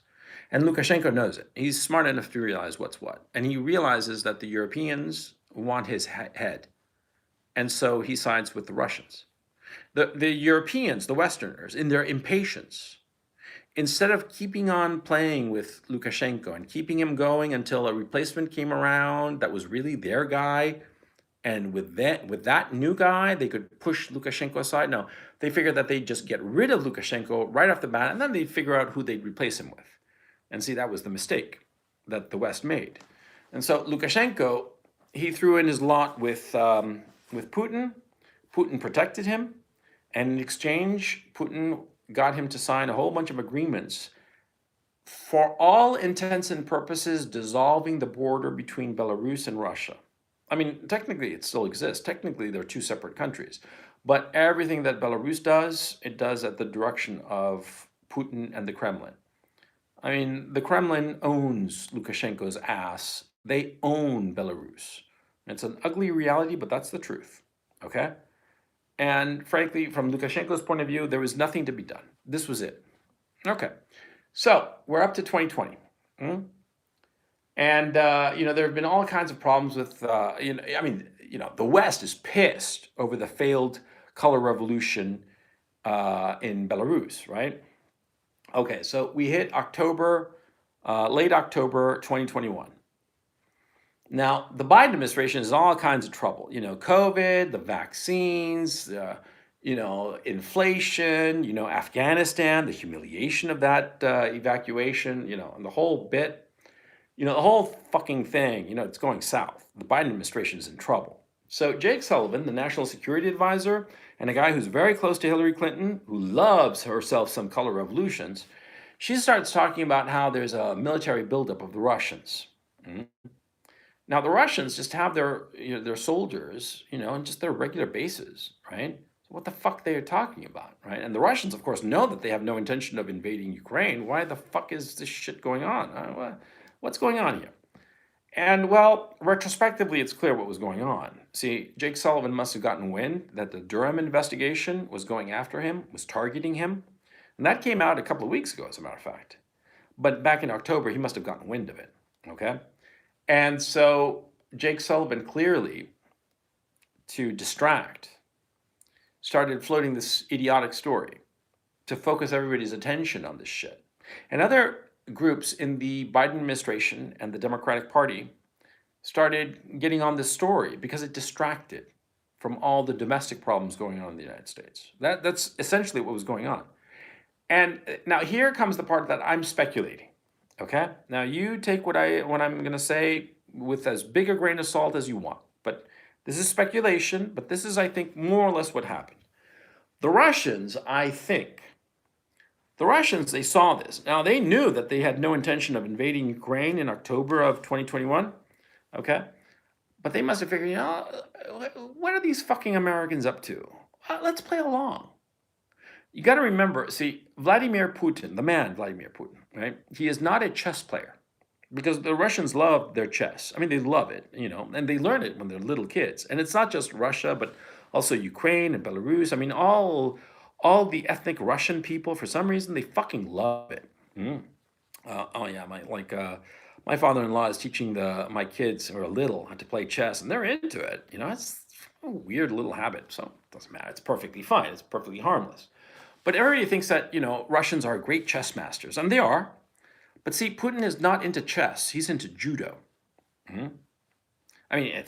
And Lukashenko knows it. He's smart enough to realize what's what. And he realizes that the Europeans want his head. And so he sides with the Russians. The Europeans, the Westerners, in their impatience, instead of keeping on playing with Lukashenko and keeping him going until a replacement came around that was really their guy, and with that new guy, they could push Lukashenko aside. No, they figured that they'd just get rid of Lukashenko right off the bat, and then they'd figure out who they'd replace him with. And see, that was the mistake that the West made. And so Lukashenko, he threw in his lot with Putin. Putin protected him, and in exchange, Putin got him to sign a whole bunch of agreements for all intents and purposes dissolving the border between Belarus and Russia. I mean, technically it still exists. Technically they're two separate countries. But everything that Belarus does, it does at the direction of Putin and the Kremlin. I mean, the Kremlin owns Lukashenko's ass. They own Belarus. It's an ugly reality, but that's the truth, okay? And frankly, from Lukashenko's point of view, there was nothing to be done. This was it. Okay, so we're up to 2020. And, there have been all kinds of problems with, the West is pissed over the failed color revolution in Belarus, right? Okay, so we hit late October 2021. Now, the Biden administration is in all kinds of trouble. COVID, the vaccines, inflation, Afghanistan, the humiliation of that evacuation, and the whole bit. The whole fucking thing, it's going south. The Biden administration is in trouble. So Jake Sullivan, the national security advisor, and a guy who's very close to Hillary Clinton, who loves herself some color revolutions, she starts talking about how there's a military buildup of the Russians. Now, the Russians just have their soldiers, and just their regular bases, right? So what the fuck they are talking about, right? And the Russians, of course, know that they have no intention of invading Ukraine. Why the fuck is this shit going on? What's going on here? And, well, retrospectively, it's clear what was going on. See, Jake Sullivan must have gotten wind that the Durham investigation was going after him, was targeting him. And that came out a couple of weeks ago, as a matter of fact. But back in October, he must have gotten wind of it, okay? And so Jake Sullivan clearly, to distract, started floating this idiotic story to focus everybody's attention on this shit. And other groups in the Biden administration and the Democratic Party started getting on this story because it distracted from all the domestic problems going on in the United States. That's essentially what was going on. And now here comes the part that I'm speculating. Okay? Now you take what I'm going to say with as big a grain of salt as you want. But this is speculation, but this is, I think, more or less what happened. The Russians, they saw this. Now, they knew that they had no intention of invading Ukraine in October of 2021, okay? But they must have figured, what are these fucking Americans up to? Let's play along. You got to remember, see, Vladimir Putin, the man Vladimir Putin, right? He is not a chess player because the Russians love their chess. I mean, they love it, and they learn it when they're little kids. And it's not just Russia, but also Ukraine and Belarus. I mean, all the ethnic Russian people, for some reason, they fucking love it. My father-in-law is teaching my kids who are little how to play chess, and they're into it. It's a weird little habit, so it doesn't matter. It's perfectly fine. It's perfectly harmless. But everybody thinks that, Russians are great chess masters, and they are. But see, Putin is not into chess. He's into judo. I mean,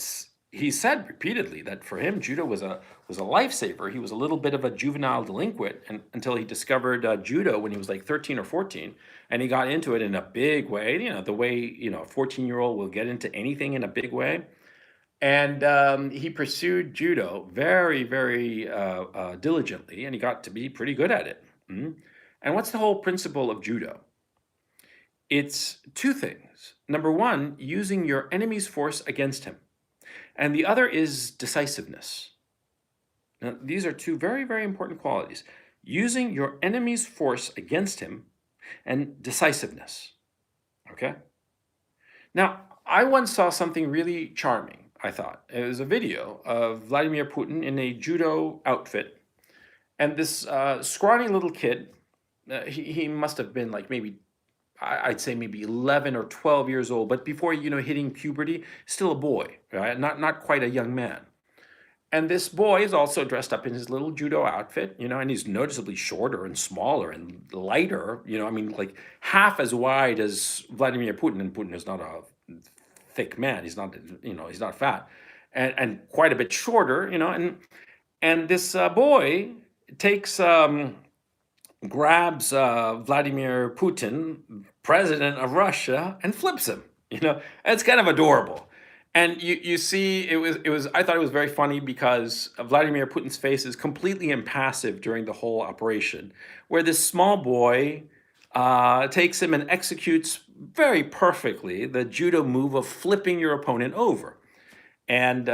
he said repeatedly that for him, judo was a lifesaver. He was a little bit of a juvenile delinquent until he discovered judo when he was like 13 or 14, and he got into it in a big way. The way a 14-year-old will get into anything in a big way. And he pursued judo very, very diligently, and he got to be pretty good at it. And what's the whole principle of judo? It's two things. Number one, using your enemy's force against him. And the other is decisiveness. Now, these are two very, very important qualities. Using your enemy's force against him and decisiveness. Okay? Now, I once saw something really charming, I thought. It was a video of Vladimir Putin in a judo outfit. And this scrawny little kid, he must have been like I'd say maybe 11 or 12 years old, but before, hitting puberty, still a boy, right? Not quite a young man. And this boy is also dressed up in his little judo outfit, and he's noticeably shorter and smaller and lighter, like half as wide as Vladimir Putin. And Putin is not a thick man. He's not, he's not fat, and quite a bit shorter, and this boy grabs Vladimir Putin, president of Russia, and flips him. It's kind of adorable. And you see, I thought it was very funny because Vladimir Putin's face is completely impassive during the whole operation, where this small boy takes him and executes very perfectly the judo move of flipping your opponent over. And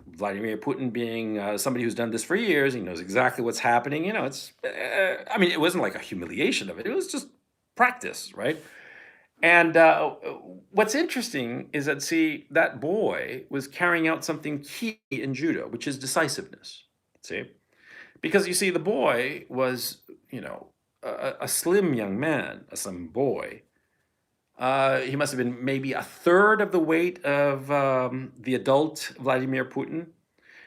Vladimir Putin being somebody who's done this for years, he knows exactly what's happening. It wasn't like a humiliation of it. It was just practice, right? And what's interesting is that, see, that boy was carrying out something key in judo, which is decisiveness, see? Because, you see, the boy was, a slim young man, a slim boy. He must have been maybe a third of the weight of the adult Vladimir Putin.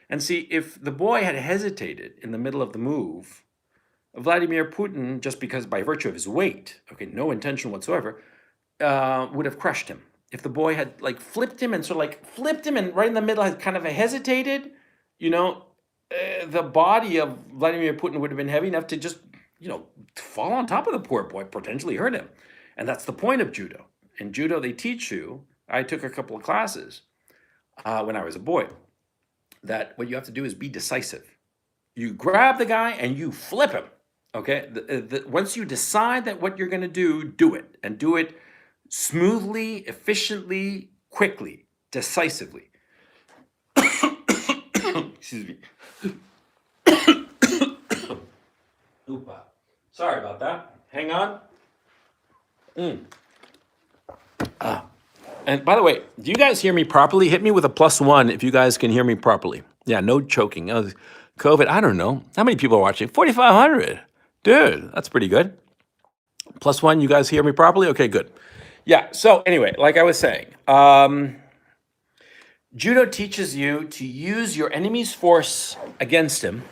And see, if the boy had hesitated in the middle of the move, Vladimir Putin, just because by virtue of his weight, no intention whatsoever, would have crushed him. If the boy had flipped him and right in the middle had kind of hesitated, the body of Vladimir Putin would have been heavy enough to just, fall on top of the poor boy, potentially hurt him. And that's the point of judo. In judo, they teach you, I took a couple of classes when I was a boy, that what you have to do is be decisive. You grab the guy and you flip him, okay? Once you decide that what you're going to do it. And do it smoothly, efficiently, quickly, decisively. Excuse me. Oopa. Sorry about that. Hang on. And by the way, do you guys hear me properly? Hit me with a +1 if you guys can hear me properly. Yeah, no choking. COVID, I don't know. How many people are watching? 4,500. Dude, that's pretty good. +1, you guys hear me properly? Okay, good. Yeah, so anyway, like I was saying, Judo teaches you to use your enemy's force against him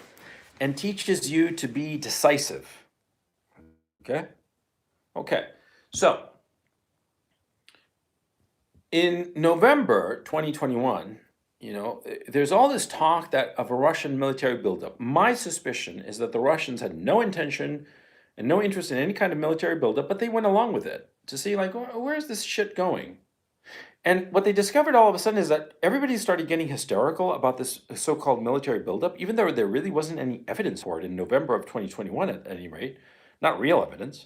and teaches you to be decisive. Okay? Okay. So, in November 2021, there's all this talk that of a Russian military buildup. My suspicion is that the Russians had no intention and no interest in any kind of military buildup, but they went along with it to see, like, where's this shit going? And what they discovered all of a sudden is that everybody started getting hysterical about this so-called military buildup, even though there really wasn't any evidence for it in November of 2021 at any rate, not real evidence.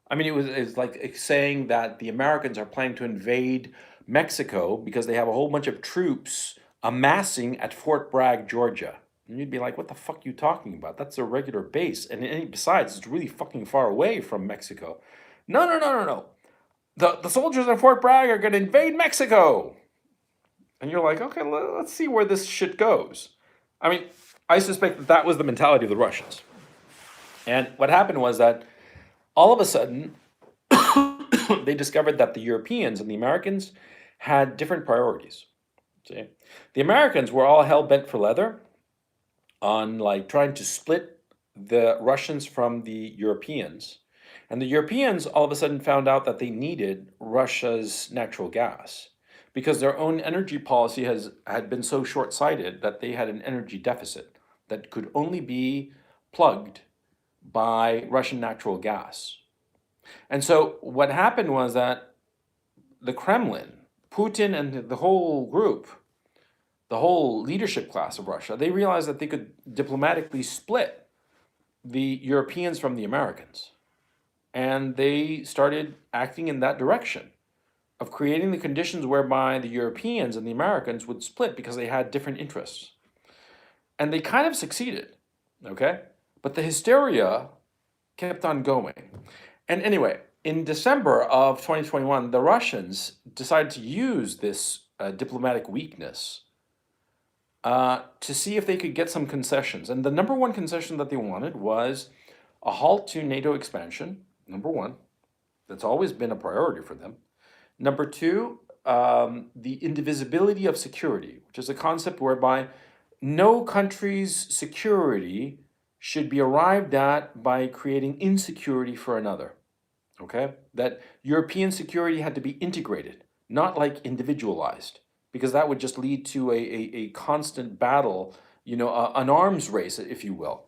I mean, it's like saying that the Americans are planning to invade Mexico because they have a whole bunch of troops amassing at Fort Bragg, Georgia. And you'd be like, what the fuck are you talking about? That's a regular base. And besides, it's really fucking far away from Mexico. No, no, no, no, no. The soldiers at Fort Bragg are going to invade Mexico. And you're like, okay, let's see where this shit goes. I mean, I suspect that that was the mentality of the Russians. And what happened was that all of a sudden, they discovered that the Europeans and the Americans had different priorities. See? The Americans were all hell-bent for leather on like trying to split the Russians from the Europeans. And the Europeans all of a sudden found out that they needed Russia's natural gas because their own energy policy had been so short-sighted that they had an energy deficit that could only be plugged by Russian natural gas. And so what happened was that the Kremlin, Putin and the whole group, the whole leadership class of Russia, they realized that they could diplomatically split the Europeans from the Americans. And they started acting in that direction of creating the conditions whereby the Europeans and the Americans would split because they had different interests. And they kind of succeeded, okay? But the hysteria kept on going. And anyway, in December of 2021, the Russians decided to use this diplomatic weakness to see if they could get some concessions. And the number one concession that they wanted was a halt to NATO expansion, number one. That's always been a priority for them. Number two, the indivisibility of security, which is a concept whereby no country's security should be arrived at by creating insecurity for another. Okay? That European security had to be integrated, not like individualized, because that would just lead to a constant battle, an arms race, if you will.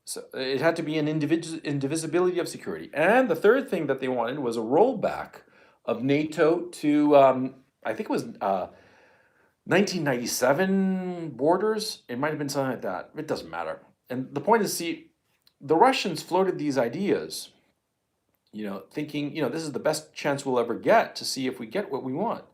So it had to be an indivisibility of security. And the third thing that they wanted was a rollback of NATO to, I think it was 1997 borders. It might have been something like that. It doesn't matter. And the point is, see, the Russians floated these ideas, thinking, this is the best chance we'll ever get to see if we get what we want.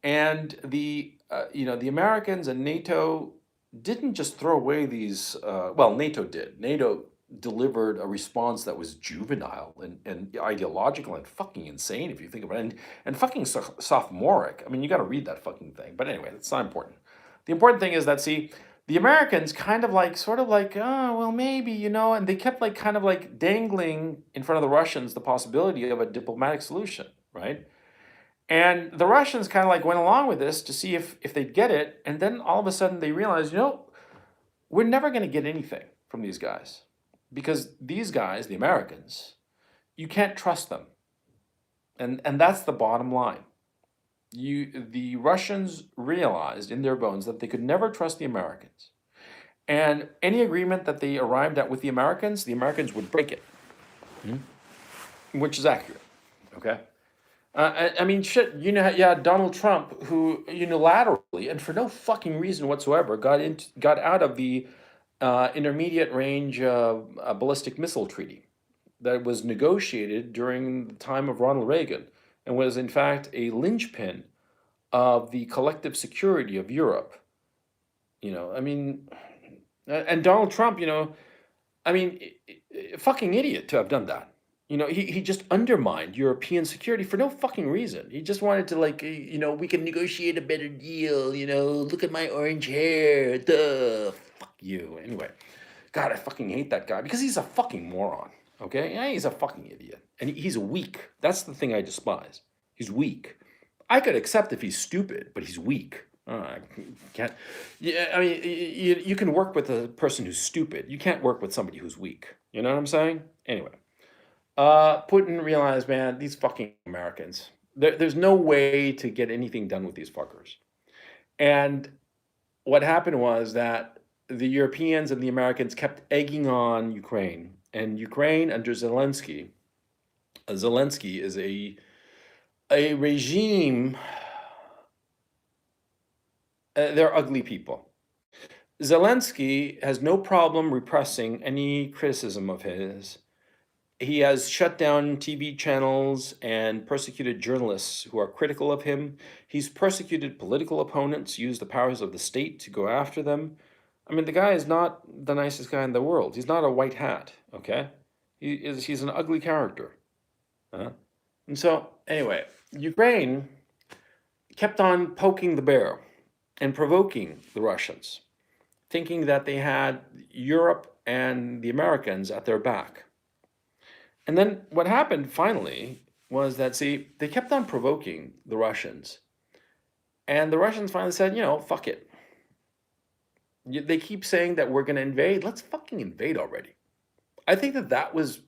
And the Americans and NATO didn't just throw away these, well, NATO did. NATO delivered a response that was juvenile and ideological and fucking insane, if you think about it, and fucking sophomoric. I mean, you got to read that fucking thing. But anyway, that's not important. The important thing is that, see, the Americans sort of like, oh, well, maybe, and they kept kind of dangling in front of the Russians the possibility of a diplomatic solution, right? And the Russians kind of went along with this to see if they'd get it. And then all of a sudden they realized, we're never going to get anything from these guys. Because these guys, the Americans, you can't trust them. And that's the bottom line. The Russians realized in their bones that they could never trust the Americans. And any agreement that they arrived at with the Americans would break it. Which is accurate, okay? I mean, shit, Donald Trump, who unilaterally, and for no fucking reason whatsoever, got out of the intermediate range ballistic missile treaty that was negotiated during the time of Ronald Reagan and was in fact a linchpin of the collective security of Europe. I mean, and Donald Trump, fucking idiot to have done that. He just undermined European security for no fucking reason. He just wanted to we can negotiate a better deal, look at my orange hair, duh, fuck you. Anyway, God, I fucking hate that guy because he's a fucking moron, okay? Yeah, he's a fucking idiot. And he's weak. That's the thing I despise. He's weak. I could accept if he's stupid, but he's weak, I can't. Yeah, I mean, you can work with a person who's stupid. You can't work with somebody who's weak. You know what I'm saying? Anyway, Putin realized, man, these fucking Americans. There's no way to get anything done with these fuckers. And what happened was that the Europeans and the Americans kept egging on Ukraine, and Ukraine under Zelensky. Zelensky is a regime. They're ugly people. Zelensky has no problem repressing any criticism of his. He has shut down TV channels and persecuted journalists who are critical of him. He's persecuted political opponents, used the powers of the state to go after them. I mean, the guy is not the nicest guy in the world. He's not a white hat, okay? He's an ugly character. And so, anyway, Ukraine kept on poking the bear and provoking the Russians, thinking that they had Europe and the Americans at their back. And then what happened finally was that, see, they kept on provoking the Russians. And the Russians finally said, you know, fuck it. They keep saying that we're going to invade. Let's fucking invade already. I think that that was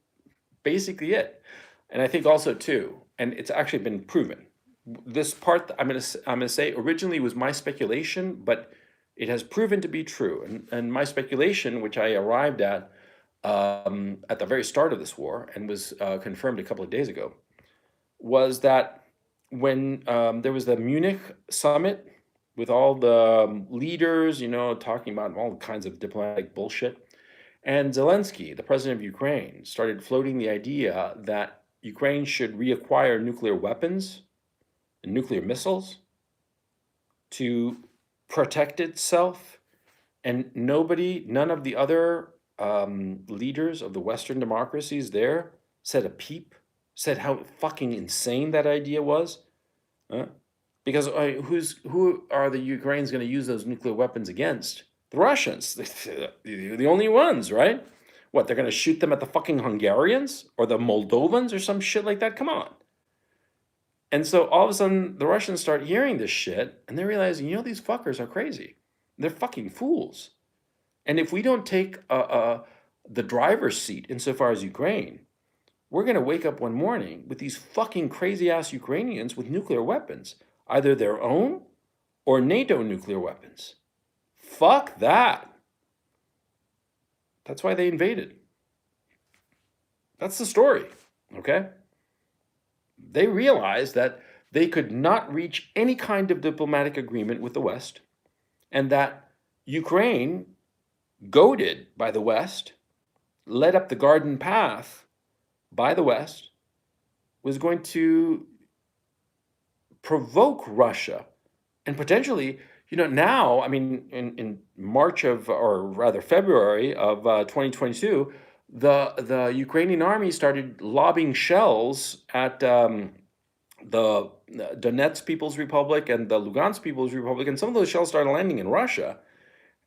basically it. And I think also, too, and it's actually been proven, this part I'm gonna say originally was my speculation, but it has proven to be true. And my speculation, which I arrived at the very start of this war and was confirmed a couple of days ago, was that when there was the Munich summit with all the leaders, you know, talking about all kinds of diplomatic bullshit, and Zelensky, the president of Ukraine, started floating the idea that Ukraine should reacquire nuclear weapons and nuclear missiles to protect itself, and none of the other leaders of the Western democracies there said a peep, said how fucking insane that idea was. Because who are the Ukrainians going to use those nuclear weapons against? The Russians, the only ones, right? What, they're going to shoot them at the fucking Hungarians or the Moldovans or some shit like that? Come on. And so all of a sudden, the Russians start hearing this shit, and they're realizing, you know, these fuckers are crazy. They're fucking fools. And if we don't take the driver's seat insofar as Ukraine, we're going to wake up one morning with these fucking crazy-ass Ukrainians with nuclear weapons, either their own or NATO nuclear weapons. Fuck that. That's why they invaded. That's the story, okay? They realized that they could not reach any kind of diplomatic agreement with the West, and that Ukraine, goaded by the West, led up the garden path by the West, was going to provoke Russia and potentially, you know, now, I mean, in March of, or rather February of 2022, the Ukrainian army started lobbing shells at the Donetsk People's Republic and the Lugansk People's Republic, and some of those shells started landing in Russia.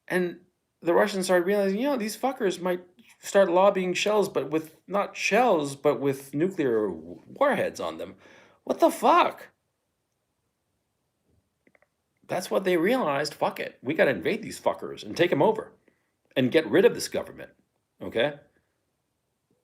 And the Russians started realizing, you know, these fuckers might start lobbing shells, but with not shells, but with nuclear warheads on them. What the fuck? That's what they realized. Fuck it. We got to invade these fuckers and take them over and get rid of this government. Okay?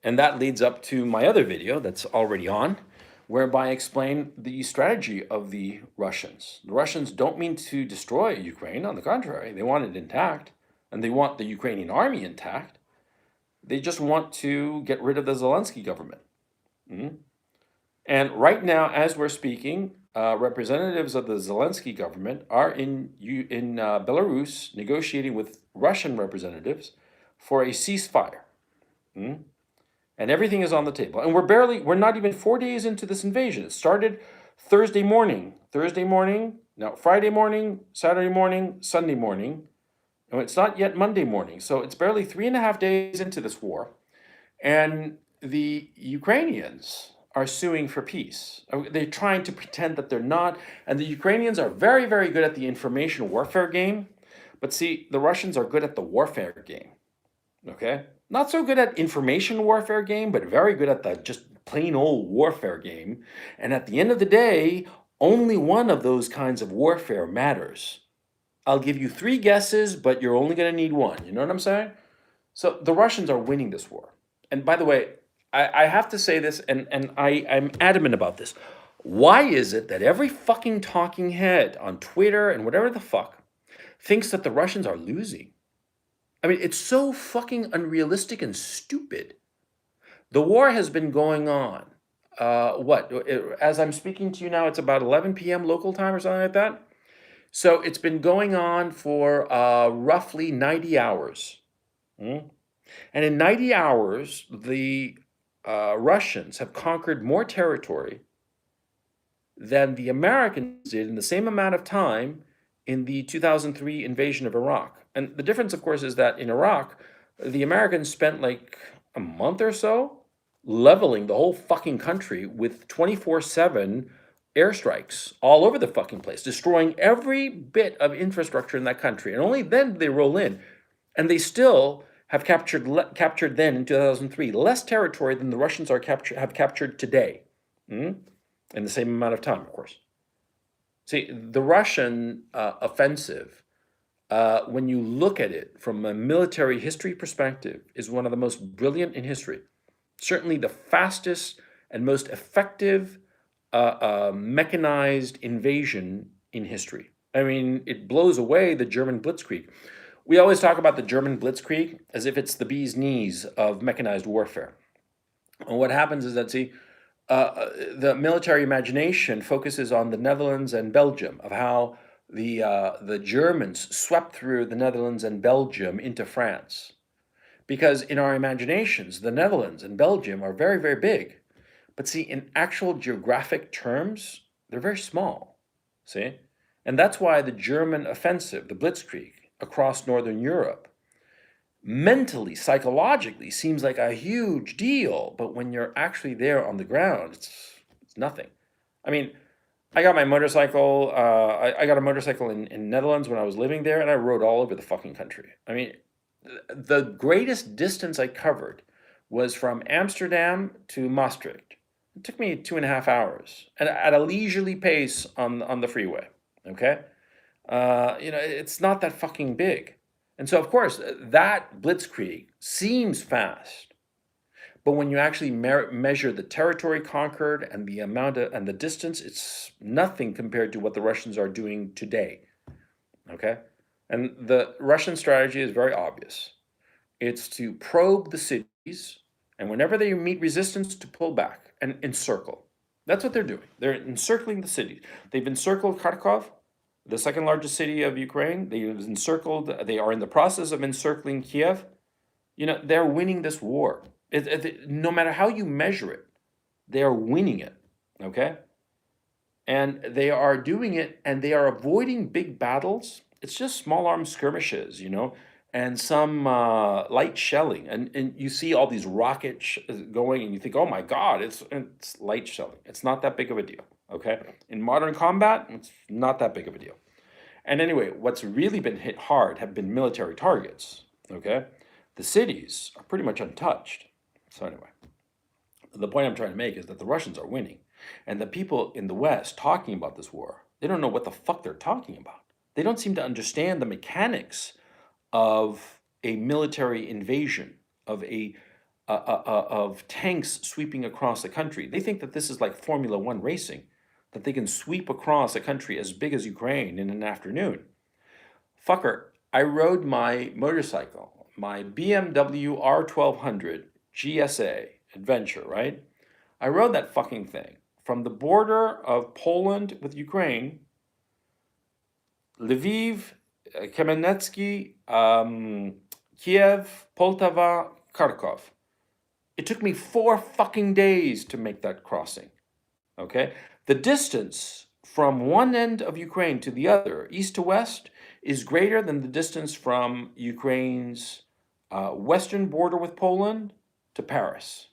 And that leads up to my other video that's already on, whereby I explain the strategy of the Russians. The Russians don't mean to destroy Ukraine. On the contrary, they want it intact, and they want the Ukrainian army intact. They just want to get rid of the Zelensky government. And right now, as we're speaking, representatives of the Zelensky government are in Belarus negotiating with Russian representatives for a ceasefire. And everything is on the table. And we're not even 4 days into this invasion. It started Friday morning, Saturday morning, Sunday morning. And it's not yet Monday morning. So it's barely 3.5 days into this war. And the Ukrainians are suing for peace. They're trying to pretend that they're not. And the Ukrainians are very, very good at the information warfare game. But see, the Russians are good at the warfare game. Okay? Not so good at information warfare game, but very good at the just plain old warfare game. And at the end of the day, only one of those kinds of warfare matters. I'll give you three guesses, but you're only going to need one. You know what I'm saying? So the Russians are winning this war. And by the way, I have to say this, and I'm adamant about this. Why is it that every fucking talking head on Twitter and whatever the fuck thinks that the Russians are losing? I mean, it's so fucking unrealistic and stupid. The war has been going on. As I'm speaking to you now, it's about 11 p.m. local time or something like that. So it's been going on for roughly 90 hours. Mm. And in 90 hours, the Russians have conquered more territory than the Americans did in the same amount of time in the 2003 invasion of Iraq. And the difference, of course, is that in Iraq, the Americans spent like a month or so leveling the whole fucking country with 24/7 airstrikes all over the fucking place, destroying every bit of infrastructure in that country. And only then did they roll in. And they still have captured then in 2003 less territory than the Russians have captured today, in the same amount of time, of course. See, the Russian offensive, when you look at it from a military history perspective, is one of the most brilliant in history. Certainly the fastest and most effective mechanized invasion in history. I mean, it blows away the German Blitzkrieg. We always talk about the German Blitzkrieg as if it's the bee's knees of mechanized warfare. And what happens is that, see, the military imagination focuses on the Netherlands and Belgium, of how the Germans swept through the Netherlands and Belgium into France. Because in our imaginations, the Netherlands and Belgium are very, very big. But see, in actual geographic terms, they're very small. See? And that's why the German offensive, the Blitzkrieg, across Northern Europe, mentally, psychologically seems like a huge deal. But when you're actually there on the ground, it's nothing. I mean, I got my motorcycle, I got a motorcycle in Netherlands when I was living there, and I rode all over the fucking country. I mean, the greatest distance I covered was from Amsterdam to Maastricht. It took me 2.5 hours, and at a leisurely pace on the freeway. Okay, it's not that fucking big, and so of course that blitzkrieg seems fast, but when you actually measure the territory conquered and the amount and the distance, it's nothing compared to what the Russians are doing today. Okay, and the Russian strategy is very obvious. It's to probe the cities, and whenever they meet resistance, to pull back and encircle. That's what they're doing. They're encircling the cities. They've encircled Kharkov, the second largest city of Ukraine. They are in the process of encircling Kiev. They're winning this war. No matter how you measure it, they are winning it, okay? And they are doing it, and they are avoiding big battles. It's just small arms skirmishes, and some light shelling. And you see all these rockets going, and you think, oh my God, it's light shelling. It's not that big of a deal, okay? In modern combat, it's not that big of a deal. And anyway, what's really been hit hard have been military targets, okay? The cities are pretty much untouched. So anyway, the point I'm trying to make is that the Russians are winning. And the people in the West talking about this war, they don't know what the fuck they're talking about. They don't seem to understand the mechanics of a military invasion, of tanks sweeping across the country. They think that this is like Formula One racing, that they can sweep across a country as big as Ukraine in an afternoon. Fucker, I rode my motorcycle, my BMW R1200 GSA Adventure, right? I rode that fucking thing from the border of Poland with Ukraine, Lviv, Kamenetsky, Kiev, Poltava, Kharkov. It took me 4 fucking days to make that crossing, okay? The distance from one end of Ukraine to the other, east to west, is greater than the distance from Ukraine's western border with Poland to Paris.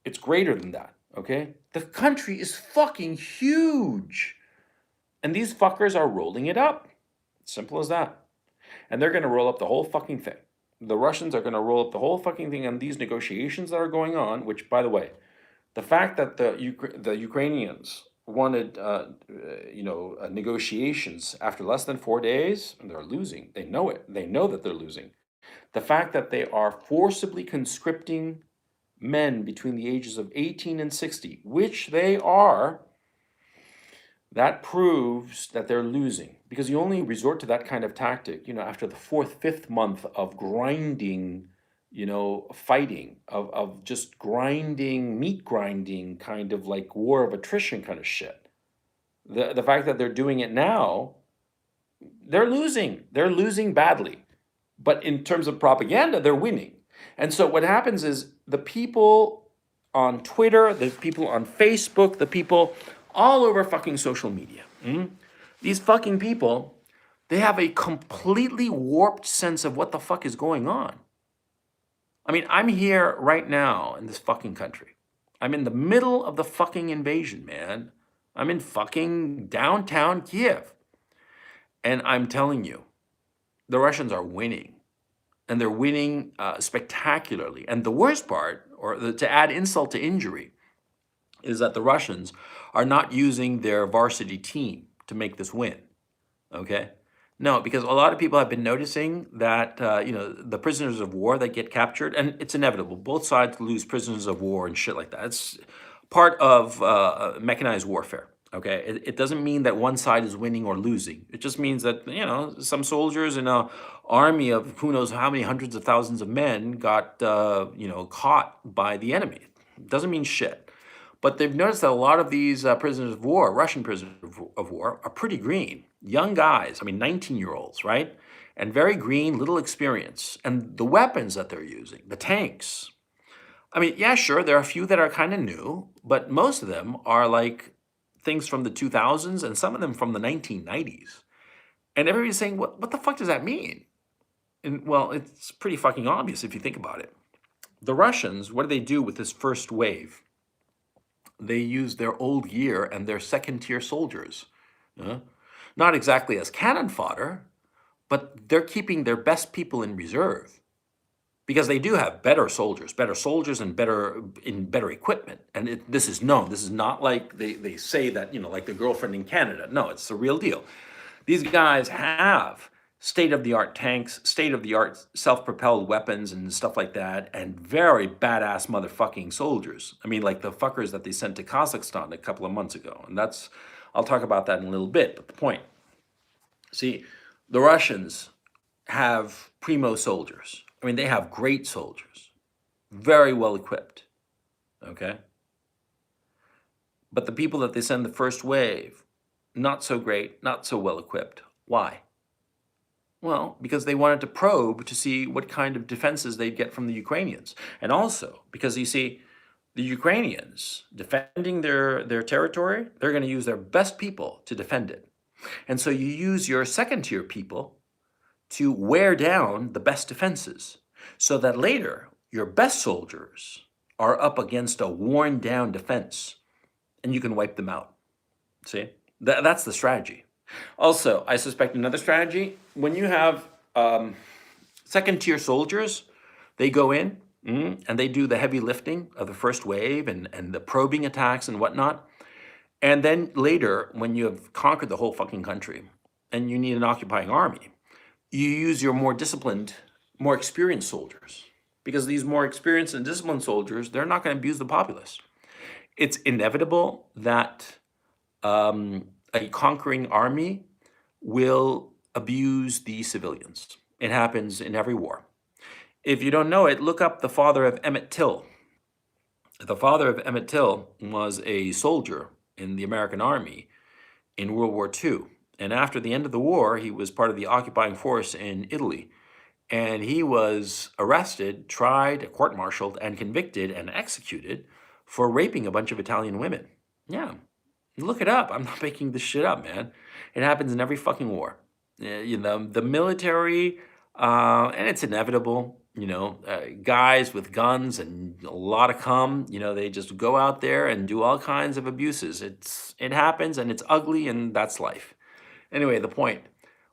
It's greater than that, okay? The country is fucking huge. And these fuckers are rolling it up. Simple as that. And they're going to roll up the whole fucking thing. The Russians are going to roll up the whole fucking thing on these negotiations that are going on, which, by the way, the fact that the Ukrainians wanted, negotiations after less than 4 days, and they're losing. They know it. They know that they're losing. The fact that they are forcibly conscripting men between the ages of 18 and 60, which they are, that proves that they're losing, because you only resort to that kind of tactic, after the fourth, fifth month of grinding, fighting, of just grinding, meat grinding, kind of like war of attrition kind of shit. The fact that they're doing it now, they're losing. They're losing badly. But in terms of propaganda, they're winning. And so what happens is the people on Twitter, the people on Facebook, the people all over fucking social media, these fucking people, they have a completely warped sense of what the fuck is going on. I mean, I'm here right now in this fucking country. I'm in the middle of the fucking invasion, man. I'm in fucking downtown Kiev. And I'm telling you, the Russians are winning. And they're winning spectacularly. And the worst part, to add insult to injury, is that the Russians are not using their varsity team to make this win. Okay? No, because a lot of people have been noticing that, the prisoners of war that get captured, and it's inevitable. Both sides lose prisoners of war and shit like that. It's part of mechanized warfare. Okay, it doesn't mean that one side is winning or losing. It just means that, some soldiers in a army of who knows how many hundreds of thousands of men got, caught by the enemy. It doesn't mean shit. But they've noticed that a lot of these prisoners of war, Russian prisoners of war, are pretty green. Young guys, 19-year-olds, right? And very green, little experience. And the weapons that they're using, the tanks. Yeah, sure, there are a few that are kind of new, but most of them are like things from the 2000s and some of them from the 1990s. And everybody's saying, what the fuck does that mean? And well, it's pretty fucking obvious if you think about it. The Russians, what do they do with this first wave? They use their old gear and their second-tier soldiers. Not exactly as cannon fodder, but they're keeping their best people in reserve. Because they do have better soldiers and better equipment. And this is known. This is not like they say that, like the girlfriend in Canada. No, it's the real deal. These guys have state-of-the-art tanks, state-of-the-art self-propelled weapons and stuff like that, and very badass motherfucking soldiers. Like the fuckers that they sent to Kazakhstan a couple of months ago. And I'll talk about that in a little bit, but the point. See, the Russians have primo soldiers. They have great soldiers, very well equipped, okay? But the people that they send the first wave, not so great, not so well equipped. Why? Well, because they wanted to probe to see what kind of defenses they'd get from the Ukrainians. And also because, you see, the Ukrainians defending their territory, they're going to use their best people to defend it. And so you use your second-tier people to wear down the best defenses, so that later your best soldiers are up against a worn-down defense, and you can wipe them out. See? That's the strategy. Also, I suspect another strategy, when you have second-tier soldiers, they go in and they do the heavy lifting of the first wave and the probing attacks and whatnot. And then later, when you have conquered the whole fucking country and you need an occupying army, you use your more disciplined, more experienced soldiers. Because these more experienced and disciplined soldiers, they're not going to abuse the populace. It's inevitable that a conquering army will abuse the civilians. It happens in every war. If you don't know it, look up the father of Emmett Till. The father of Emmett Till was a soldier in the American Army in World War II. And after the end of the war, he was part of the occupying force in Italy. And he was arrested, tried, court-martialed, and convicted and executed for raping a bunch of Italian women. Yeah, look it up. I'm not making this shit up, man. It happens in every fucking war. The military, and it's inevitable, guys with guns and a lot of cum, they just go out there and do all kinds of abuses. It happens, and it's ugly, and that's life. Anyway, the point,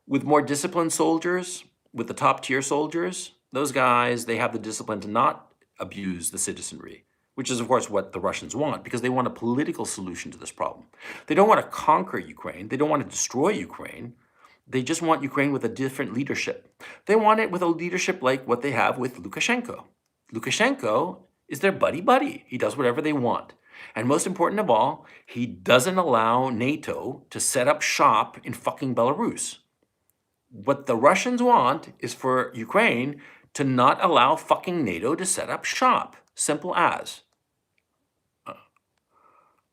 with more disciplined soldiers, with the top tier soldiers, those guys, they have the discipline to not abuse the citizenry. which is, of course, what the Russians want, because they want a political solution to this problem. They don't want to conquer Ukraine. They don't want to destroy Ukraine. They just want Ukraine with a different leadership. They want it with a leadership like what they have with Lukashenko. Lukashenko is their buddy-buddy. He does whatever they want. And most important of all, he doesn't allow NATO to set up shop in fucking Belarus. What the Russians want is for Ukraine to not allow fucking NATO to set up shop. Simple as.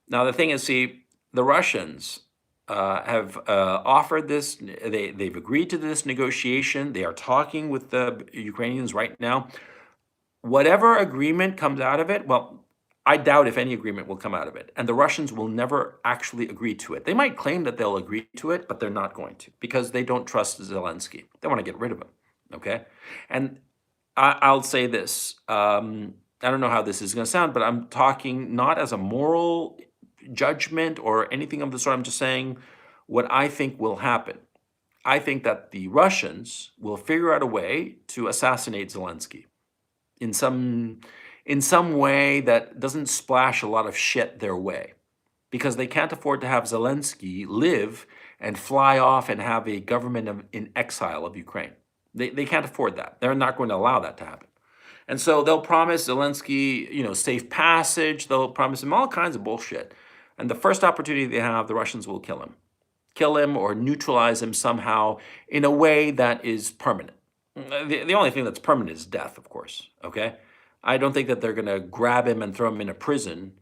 Now, the thing is, see, the Russians have offered this, they've agreed to this negotiation. They are talking with the Ukrainians right now. Whatever agreement comes out of it, well, I doubt if any agreement will come out of it. And the Russians will never actually agree to it. They might claim that they'll agree to it, but they're not going to, because they don't trust Zelensky. They want to get rid of him, okay? And I'll say this. I don't know how this is going to sound, but I'm talking not as a moral judgment or anything of the sort. I'm just saying what I think will happen. I think that the Russians will figure out a way to assassinate Zelensky in some way that doesn't splash a lot of shit their way, because they can't afford to have Zelensky live and fly off and have a government in exile of Ukraine. They can't afford that. They're not going to allow that to happen. And so they'll promise Zelensky, safe passage. They'll promise him all kinds of bullshit. And the first opportunity they have, the Russians will kill him or neutralize him somehow in a way that is permanent. The only thing that's permanent is death, of course, okay? I don't think that they're going to grab him and throw him in a prison,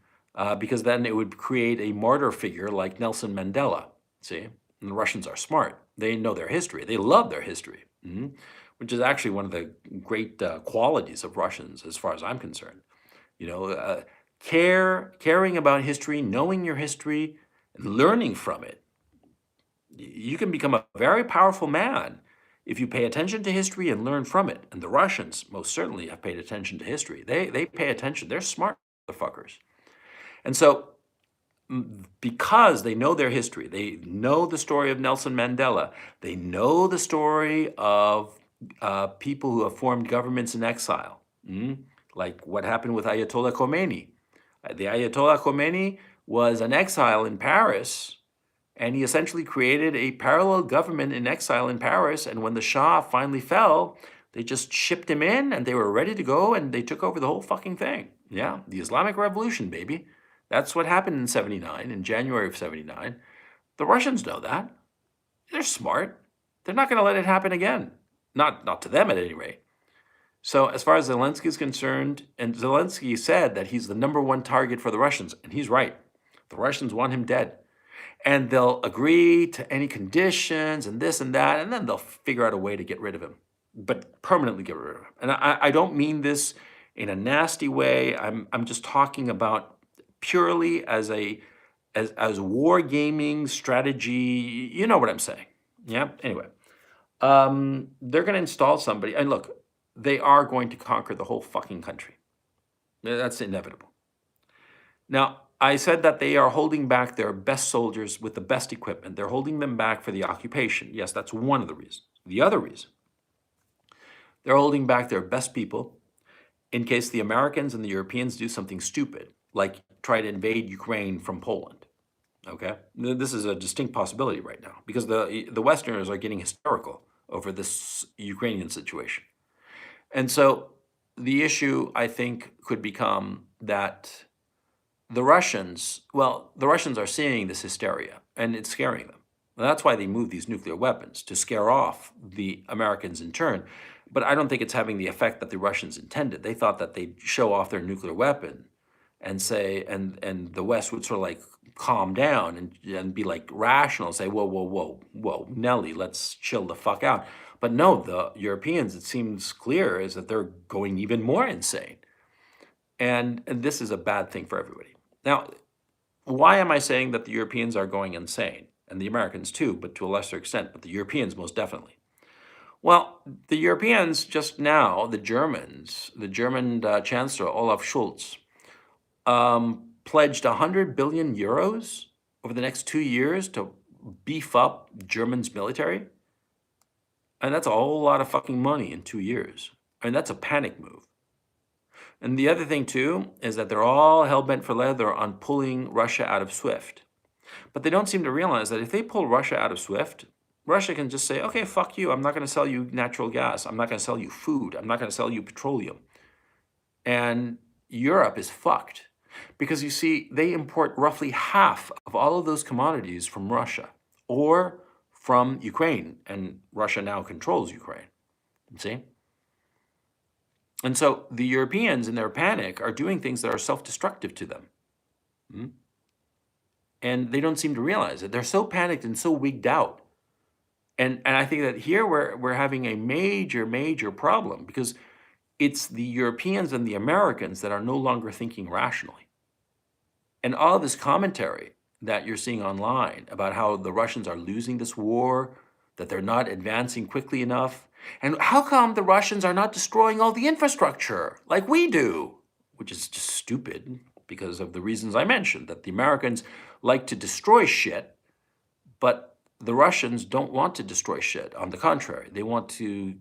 because then it would create a martyr figure like Nelson Mandela, see? And the Russians are smart. They know their history. They love their history, which is actually one of the great qualities of Russians, as far as I'm concerned. Caring about history, knowing your history, and learning from it. You can become a very powerful man if you pay attention to history and learn from it. And the Russians most certainly have paid attention to history. They pay attention. They're smart motherfuckers. And so because they know their history, they know the story of Nelson Mandela, they know the story of people who have formed governments in exile, like what happened with Ayatollah Khomeini. The Ayatollah Khomeini was an exile in Paris, and he essentially created a parallel government in exile in Paris. And when the Shah finally fell, they just shipped him in, and they were ready to go, and they took over the whole fucking thing. Yeah, the Islamic Revolution, baby. That's what happened in 79, in January of 79. The Russians know that. They're smart. They're not going to let it happen again. Not to them, at any rate. So as far as Zelensky is concerned, and Zelensky said that he's the #1 target for the Russians, and he's right. The Russians want him dead. And they'll agree to any conditions and this and that, and then they'll figure out a way to get rid of him, but permanently get rid of him. And I don't mean this in a nasty way. I'm just talking about purely as wargaming strategy. You know what I'm saying? Yeah. Anyway, they're going to install somebody, and look, they are going to conquer the whole fucking country. That's inevitable. Now, I said that they are holding back their best soldiers with the best equipment. They're holding them back for the occupation. Yes, that's one of the reasons. The other reason, they're holding back their best people in case the Americans and the Europeans do something stupid, like try to invade Ukraine from Poland. Okay? This is a distinct possibility right now, because the Westerners are getting hysterical over this Ukrainian situation. And so the issue, I think, could become that the Russians are seeing this hysteria, and it's scaring them. And that's why they move these nuclear weapons, to scare off the Americans in turn. But I don't think it's having the effect that the Russians intended. They thought that they'd show off their nuclear weapon and say, and the West would sort of like calm down and be like rational, say, whoa, Nelly, let's chill the fuck out. But no, the Europeans, it seems clear, is that they're going even more insane. And this is a bad thing for everybody. Now, why am I saying that the Europeans are going insane? And the Americans too, but to a lesser extent, but the Europeans most definitely. Well, the Europeans just now, the German Chancellor Olaf Scholz, pledged 100 billion euros over the next 2 years to beef up Germany's military. And that's a whole lot of fucking money in 2 years. I mean, that's a panic move. And the other thing too is that they're all hell-bent for leather on pulling Russia out of SWIFT. But they don't seem to realize that if they pull Russia out of SWIFT, Russia can just say, okay, fuck you. I'm not going to sell you natural gas. I'm not going to sell you food. I'm not going to sell you petroleum. And Europe is fucked because you see, they import roughly half of all of those commodities from Russia or from Ukraine. And Russia now controls Ukraine. See? And so the Europeans in their panic are doing things that are self-destructive to them. And they don't seem to realize it. They're so panicked and so wigged out. And I think that here we're having a major, major problem because it's the Europeans and the Americans that are no longer thinking rationally. And all of this commentary that you're seeing online about how the Russians are losing this war, that they're not advancing quickly enough, and how come the Russians are not destroying all the infrastructure like we do, which is just stupid because of the reasons I mentioned, that the Americans like to destroy shit, but the Russians don't want to destroy shit. On the contrary, they want to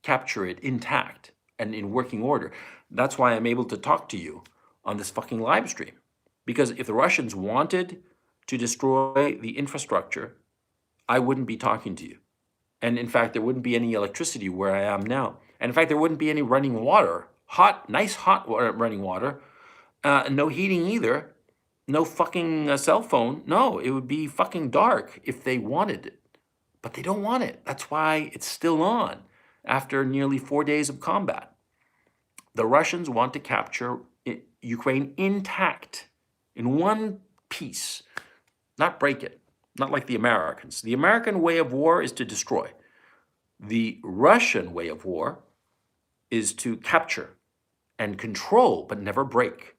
capture it intact and in working order. That's why I'm able to talk to you on this fucking live stream. Because if the Russians wanted to destroy the infrastructure, I wouldn't be talking to you. And in fact, there wouldn't be any electricity where I am now. And in fact, there wouldn't be any running water, nice hot water, running water, no heating either, no fucking cell phone. No, it would be fucking dark if they wanted it. But they don't want it. That's why it's still on after nearly 4 days of combat. The Russians want to capture Ukraine intact in one piece, not break it, not like the Americans. The American way of war is to destroy. The Russian way of war is to capture and control, but never break,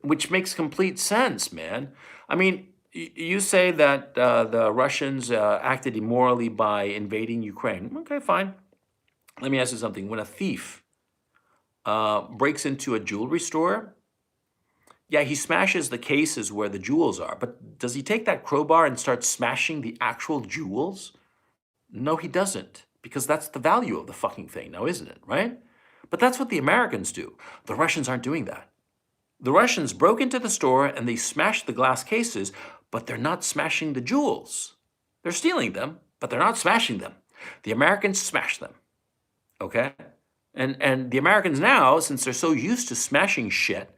which makes complete sense, man. I mean, you say that the Russians acted immorally by invading Ukraine. Okay, fine. Let me ask you something. When a thief breaks into a jewelry store, yeah, he smashes the cases where the jewels are, but does he take that crowbar and start smashing the actual jewels? No, he doesn't, because that's the value of the fucking thing now, isn't it, right? But that's what the Americans do. The Russians aren't doing that. The Russians broke into the store and they smashed the glass cases, but they're not smashing the jewels. They're stealing them, but they're not smashing them. The Americans smash them, okay? And the Americans now, since they're so used to smashing shit,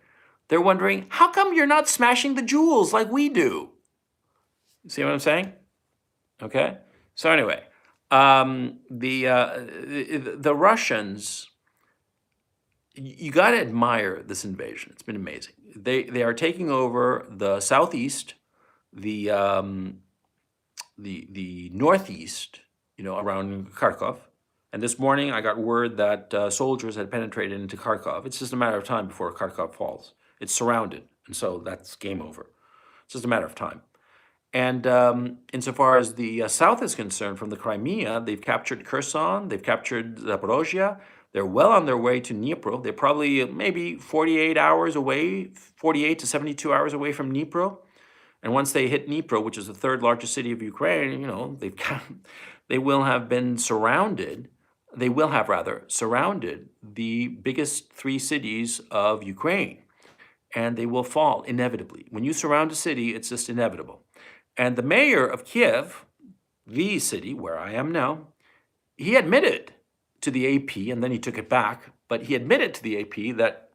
they're wondering, how come you're not smashing the jewels like we do? See what I'm saying? Okay? So anyway, the Russians, you got to admire this invasion. It's been amazing. They are taking over the southeast, the northeast, around Kharkov. And this morning I got word that soldiers had penetrated into Kharkov. It's just a matter of time before Kharkov falls. It's surrounded, and so that's game over. It's just a matter of time. And insofar as the south is concerned, from the Crimea, they've captured Kherson, they've captured Zaporozhye. They're well on their way to Dnipro. They're probably maybe 48 hours away, 48 to 72 hours away from Dnipro. And once they hit Dnipro, which is the third largest city of Ukraine, they will have been surrounded. They will have rather surrounded the biggest 3 cities of Ukraine. And they will fall inevitably. When you surround a city, it's just inevitable. And the mayor of Kiev, the city where I am now, he admitted to the AP, and then he took it back, but he admitted to the AP that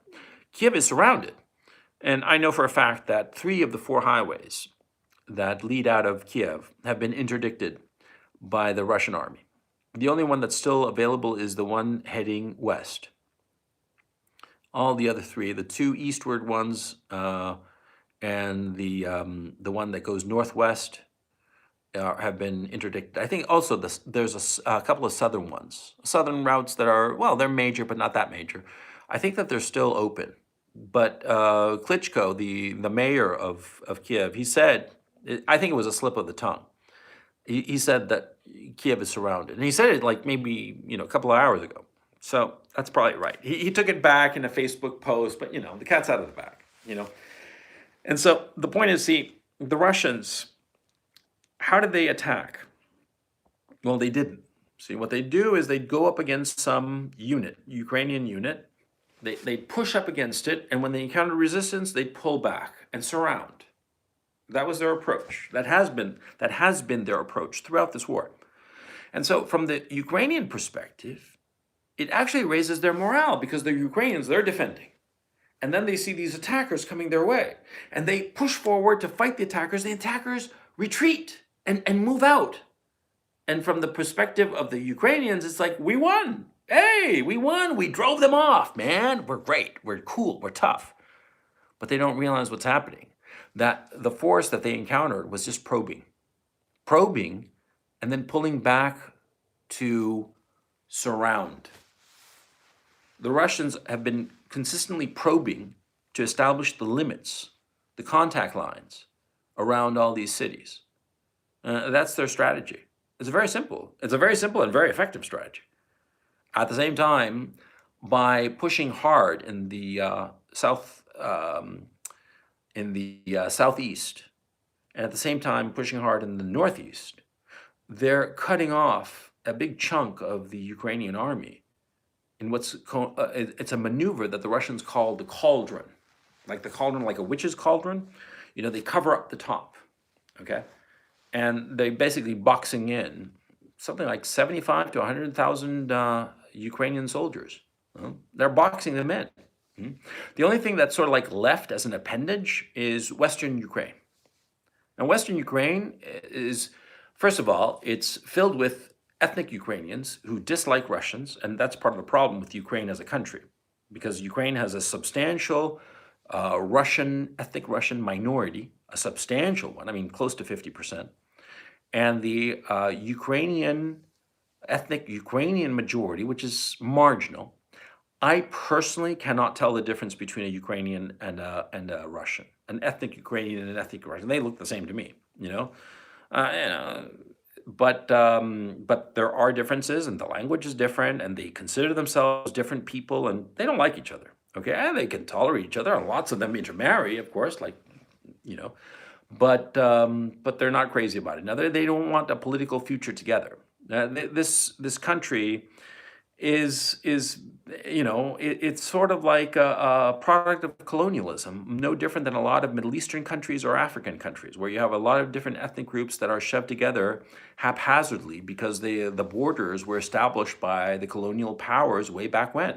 Kiev is surrounded. And I know for a fact that 3 of the 4 highways that lead out of Kiev have been interdicted by the Russian army. The only one that's still available is the one heading west. All the other 3, the 2 eastward ones and the one that goes northwest have been interdicted. I think also there's a couple of southern ones, southern routes that are, well, they're major, but not that major. I think that they're still open. But Klitschko, the mayor of Kiev, he said, I think it was a slip of the tongue. He said that Kiev is surrounded. And he said it like maybe, a couple of hours ago. So that's probably right. He took it back in a Facebook post, but the cat's out of the bag, And so the point is, see, the Russians, how did they attack? Well, they didn't. See, what they do is they go up against some unit, Ukrainian unit, They'd push up against it, and when they encountered resistance, they'd pull back and surround. That was their approach. That has been their approach throughout this war. And so from the Ukrainian perspective, it actually raises their morale because the Ukrainians, they're defending. And then they see these attackers coming their way. And they push forward to fight the attackers. The attackers retreat and move out. And from the perspective of the Ukrainians, it's like, we won. Hey, we won. We drove them off, man. We're great. We're cool. We're tough. But they don't realize what's happening. That the force that they encountered was just probing, and then pulling back to surround. The Russians have been consistently probing to establish the limits, the contact lines around all these cities. That's their strategy. It's very simple. It's a very simple and very effective strategy. At the same time, by pushing hard in the southeast, and at the same time pushing hard in the northeast, they're cutting off a big chunk of the Ukrainian army in it's a maneuver that the Russians call the cauldron, like a witch's cauldron. They cover up the top, okay? And they basically boxing in something like 75 to 100,000 Ukrainian soldiers. They're boxing them in. The only thing that's sort of like left as an appendage is Western Ukraine. And Western Ukraine is, first of all, it's filled with ethnic Ukrainians who dislike Russians, and that's part of the problem with Ukraine as a country, because Ukraine has a substantial ethnic Russian minority, a substantial one, I mean close to 50%, and the ethnic Ukrainian majority, which is marginal. I personally cannot tell the difference between a Ukrainian and a Russian, an ethnic Ukrainian and an ethnic Russian. They look the same to me, But there are differences, and the language is different, and they consider themselves different people, and they don't like each other. Okay, and they can tolerate each other, and lots of them intermarry, of course, but they're not crazy about it. Now they don't want a political future together. This country is it's sort of like a product of colonialism, no different than a lot of Middle Eastern countries or African countries, where you have a lot of different ethnic groups that are shoved together haphazardly because the borders were established by the colonial powers way back when.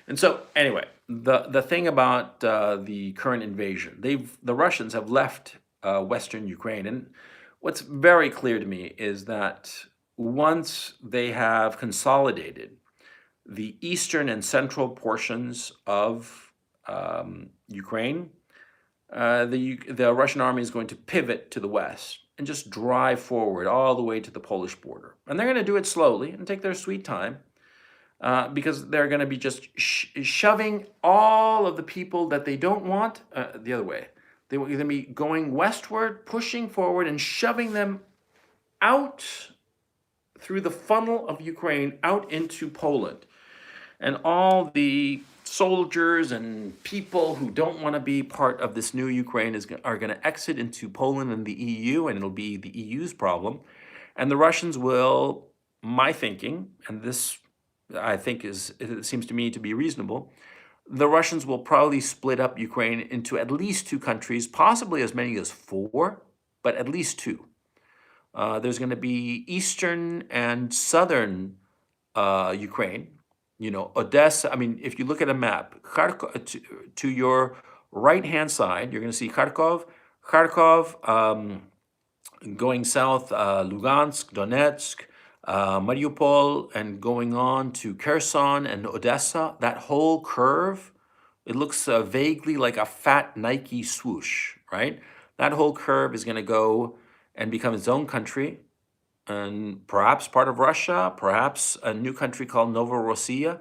And so anyway, the thing about the current invasion, the Russians have left Western Ukraine, and what's very clear to me is that once they have consolidated the eastern and central portions of Ukraine, the Russian army is going to pivot to the west and just drive forward all the way to the Polish border. And they're going to do it slowly and take their sweet time because they're going to be just shoving all of the people that they don't want the other way. They will either be going westward, pushing forward, and shoving them out through the funnel of Ukraine out into Poland. And all the soldiers and people who don't want to be part of this new Ukraine are going to exit into Poland and the EU, and it'll be the EU's problem. And the Russians will, my thinking, and this I think it seems to me to be reasonable, the Russians will probably split up Ukraine into at least two countries, possibly as many as four, but at least two. There's going to be eastern and southern Ukraine, Odessa. I mean, if you look at a map, Kharkov, to your right-hand side, you're going to see Kharkov, going south, Lugansk, Donetsk, Mariupol, and going on to Kherson and Odessa. That whole curve, it looks vaguely like a fat Nike swoosh, right? That whole curve is going to go and become its own country, and perhaps part of Russia, perhaps a new country called Novorossiya,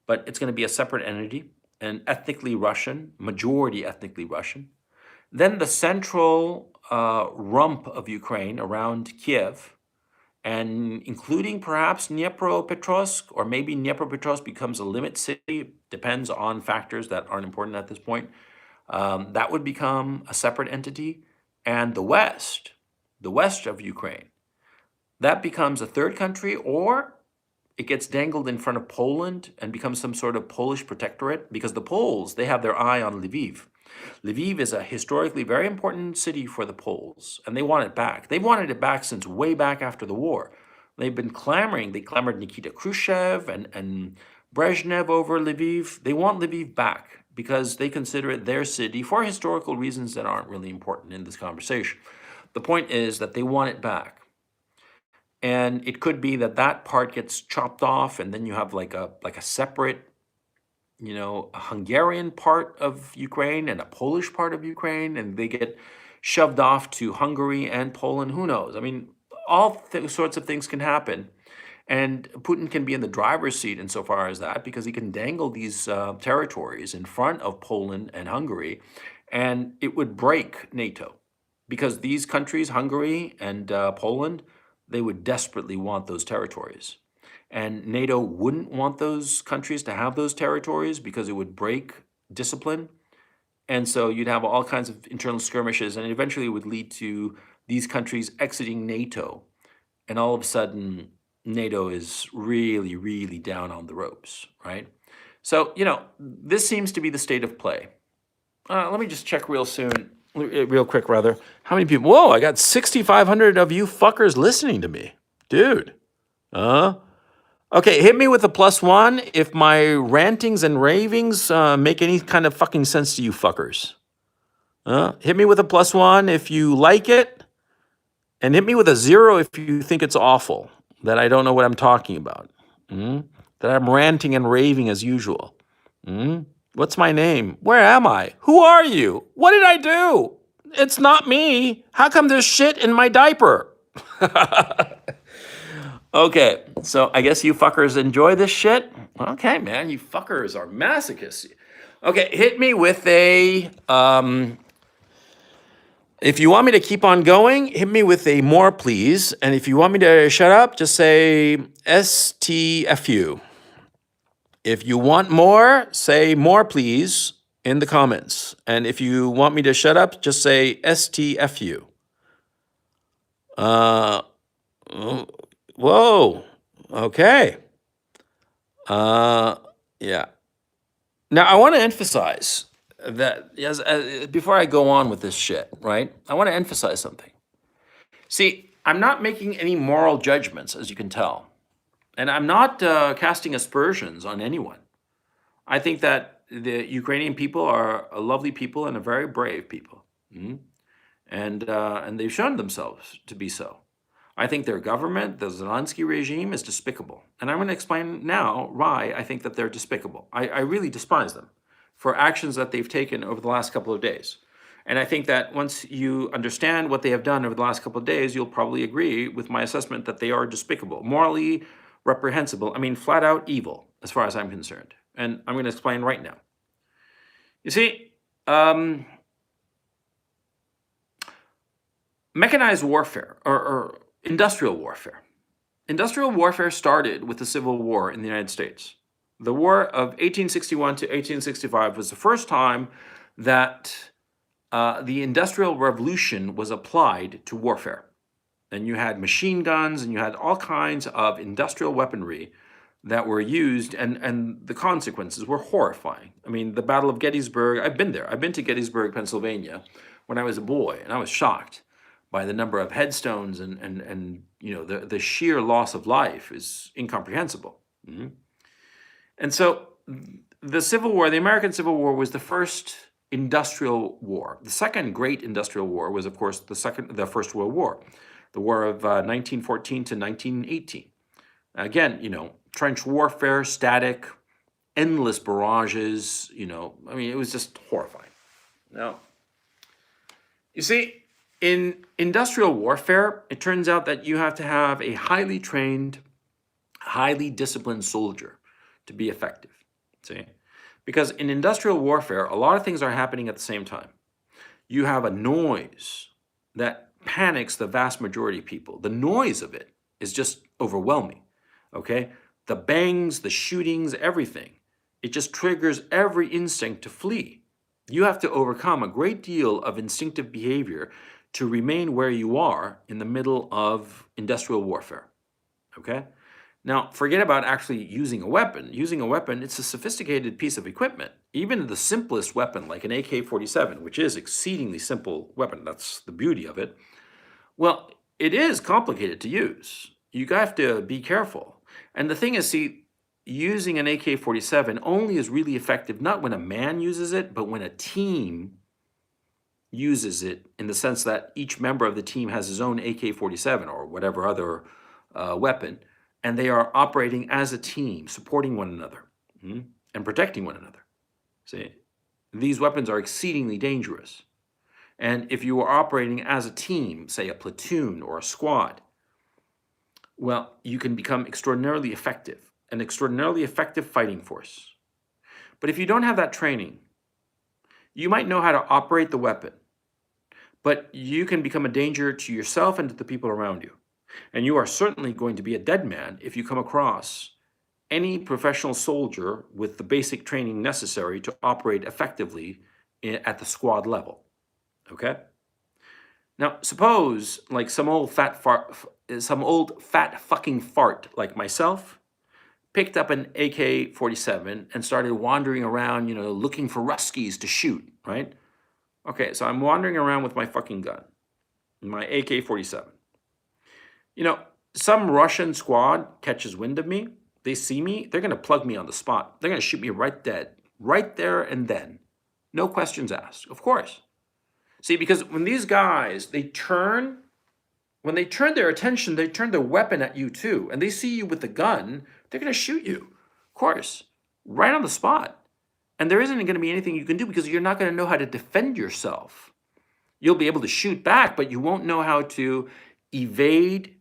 but it's going to be a separate entity, and ethnically Russian, majority ethnically Russian. Then the central rump of Ukraine around Kiev, and including perhaps Dnipropetrovsk, or maybe Dnipropetrovsk becomes a limit city, depends on factors that aren't important at this point. That would become a separate entity. And the west of Ukraine, that becomes a third country, or it gets dangled in front of Poland and becomes some sort of Polish protectorate, because the Poles, they have their eye on Lviv. Lviv is a historically very important city for the Poles, and they want it back. They've wanted it back since way back after the war. They've been clamoring. They clamored Nikita Khrushchev and Brezhnev over Lviv. They want Lviv back because they consider it their city for historical reasons that aren't really important in this conversation. The point is that they want it back. And it could be that that part gets chopped off, and then you have like a separate, a Hungarian part of Ukraine and a Polish part of Ukraine, and they get shoved off to Hungary and Poland. Who knows? I mean, all sorts of things can happen. And Putin can be in the driver's seat insofar as that, because he can dangle these territories in front of Poland and Hungary, and it would break NATO. Because these countries, Hungary and Poland, they would desperately want those territories. And NATO wouldn't want those countries to have those territories because it would break discipline. And so you'd have all kinds of internal skirmishes, and eventually it would lead to these countries exiting NATO. And all of a sudden, NATO is really, really down on the ropes, right? So, this seems to be the state of play. Let me just check real quick, rather. How many people? Whoa, I got 6,500 of you fuckers listening to me. Dude. Okay, hit me with a +1 if my rantings and ravings make any kind of fucking sense to you fuckers. Hit me with a +1 if you like it, and hit me with a 0 if you think it's awful, that I don't know what I'm talking about, that I'm ranting and raving as usual. What's my name? Where am I? Who are you? What did I do? It's not me. How come there's shit in my diaper? Okay, so I guess you fuckers enjoy this shit? Okay, man, you fuckers are masochists. Okay, hit me with a, if you want me to keep on going, hit me with a more, please. And if you want me to shut up, just say STFU. If you want more, say more, please, in the comments. And if you want me to shut up, just say STFU. Whoa. Okay. Yeah. Now, I want to emphasize that before I go on with this shit, right? I want to emphasize something. See, I'm not making any moral judgments, as you can tell. And I'm not casting aspersions on anyone. I think that the Ukrainian people are a lovely people and a very brave people. And they've shown themselves to be so. I think their government, the Zelensky regime, is despicable. And I'm going to explain now why I think that they're despicable. I really despise them for actions that they've taken over the last couple of days. And I think that once you understand what they have done over the last couple of days, you'll probably agree with my assessment that they are despicable, morally reprehensible. I mean, flat out evil, as far as I'm concerned. And I'm going to explain right now. You see, mechanized warfare, or industrial warfare. Industrial warfare started with the Civil War in the United States. The War of 1861 to 1865 was the first time that the Industrial Revolution was applied to warfare. And you had machine guns, and you had all kinds of industrial weaponry that were used, and the consequences were horrifying. I mean, the Battle of Gettysburg, I've been there. I've been to Gettysburg, Pennsylvania, when I was a boy, and I was shocked by the number of headstones, and the sheer loss of life is incomprehensible. And so the Civil War, the American Civil War, was the first industrial war. The second great industrial war was, of course, the First World War, the War of 1914 to 1918. Again, trench warfare, static, endless barrages, I mean, it was just horrifying. Now, you see, in industrial warfare, it turns out that you have to have a highly trained, highly disciplined soldier to be effective, see? Because in industrial warfare, a lot of things are happening at the same time. You have a noise that panics the vast majority of people. The noise of it is just overwhelming, okay? The bangs, the shootings, everything. It just triggers every instinct to flee. You have to overcome a great deal of instinctive behavior to remain where you are in the middle of industrial warfare, okay? Now, forget about actually using a weapon. Using a weapon, it's a sophisticated piece of equipment. Even the simplest weapon, like an AK-47, which is exceedingly simple weapon, that's the beauty of it. Well, it is complicated to use. You have to be careful. And the thing is, see, using an AK-47 only is really effective not when a man uses it, but when a team uses it, in the sense that each member of the team has his own AK-47 or whatever other weapon, and they are operating as a team, supporting one another, and protecting one another. See, these weapons are exceedingly dangerous. And if you are operating as a team, say a platoon or a squad, well, you can become extraordinarily effective, an extraordinarily effective fighting force. But if you don't have that training, you might know how to operate the weapon, but you can become a danger to yourself and to the people around you. And you are certainly going to be a dead man if you come across any professional soldier with the basic training necessary to operate effectively at the squad level. Okay? Now, suppose like some old fat fucking fart like myself picked up an AK-47 and started wandering around, looking for Ruskies to shoot, right? Okay, so I'm wandering around with my fucking gun, my AK-47. Some Russian squad catches wind of me. They see me, they're gonna plug me on the spot. They're gonna shoot me right dead, right there and then. No questions asked, of course. See, because when these guys, when they turn their attention, they turn their weapon at you too, and they see you with the gun, they're gonna shoot you, of course, right on the spot. And there isn't gonna be anything you can do because you're not gonna know how to defend yourself. You'll be able to shoot back, but you won't know how to evade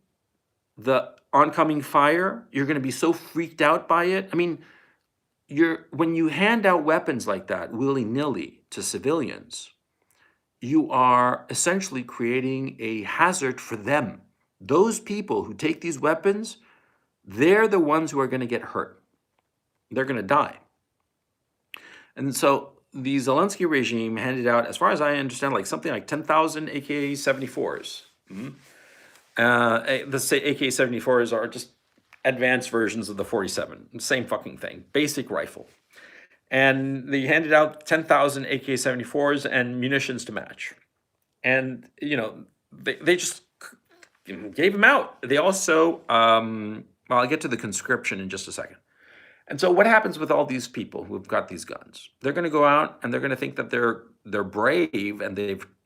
the oncoming fire. You're gonna be so freaked out by it. I mean, when you hand out weapons like that willy-nilly to civilians, you are essentially creating a hazard for them. Those people who take these weapons, they're the ones who are going to get hurt. They're going to die. And so the Zelensky regime handed out, as far as I understand, something like 10,000 AK-74s. Let's say AK-74s are just advanced versions of the 47. Same fucking thing. Basic rifle. And they handed out 10,000 AK-74s and munitions to match. And, they just gave them out. They also, I'll get to the conscription in just a second. And so what happens with all these people who've got these guns? They're going to go out and they're going to think that they're brave and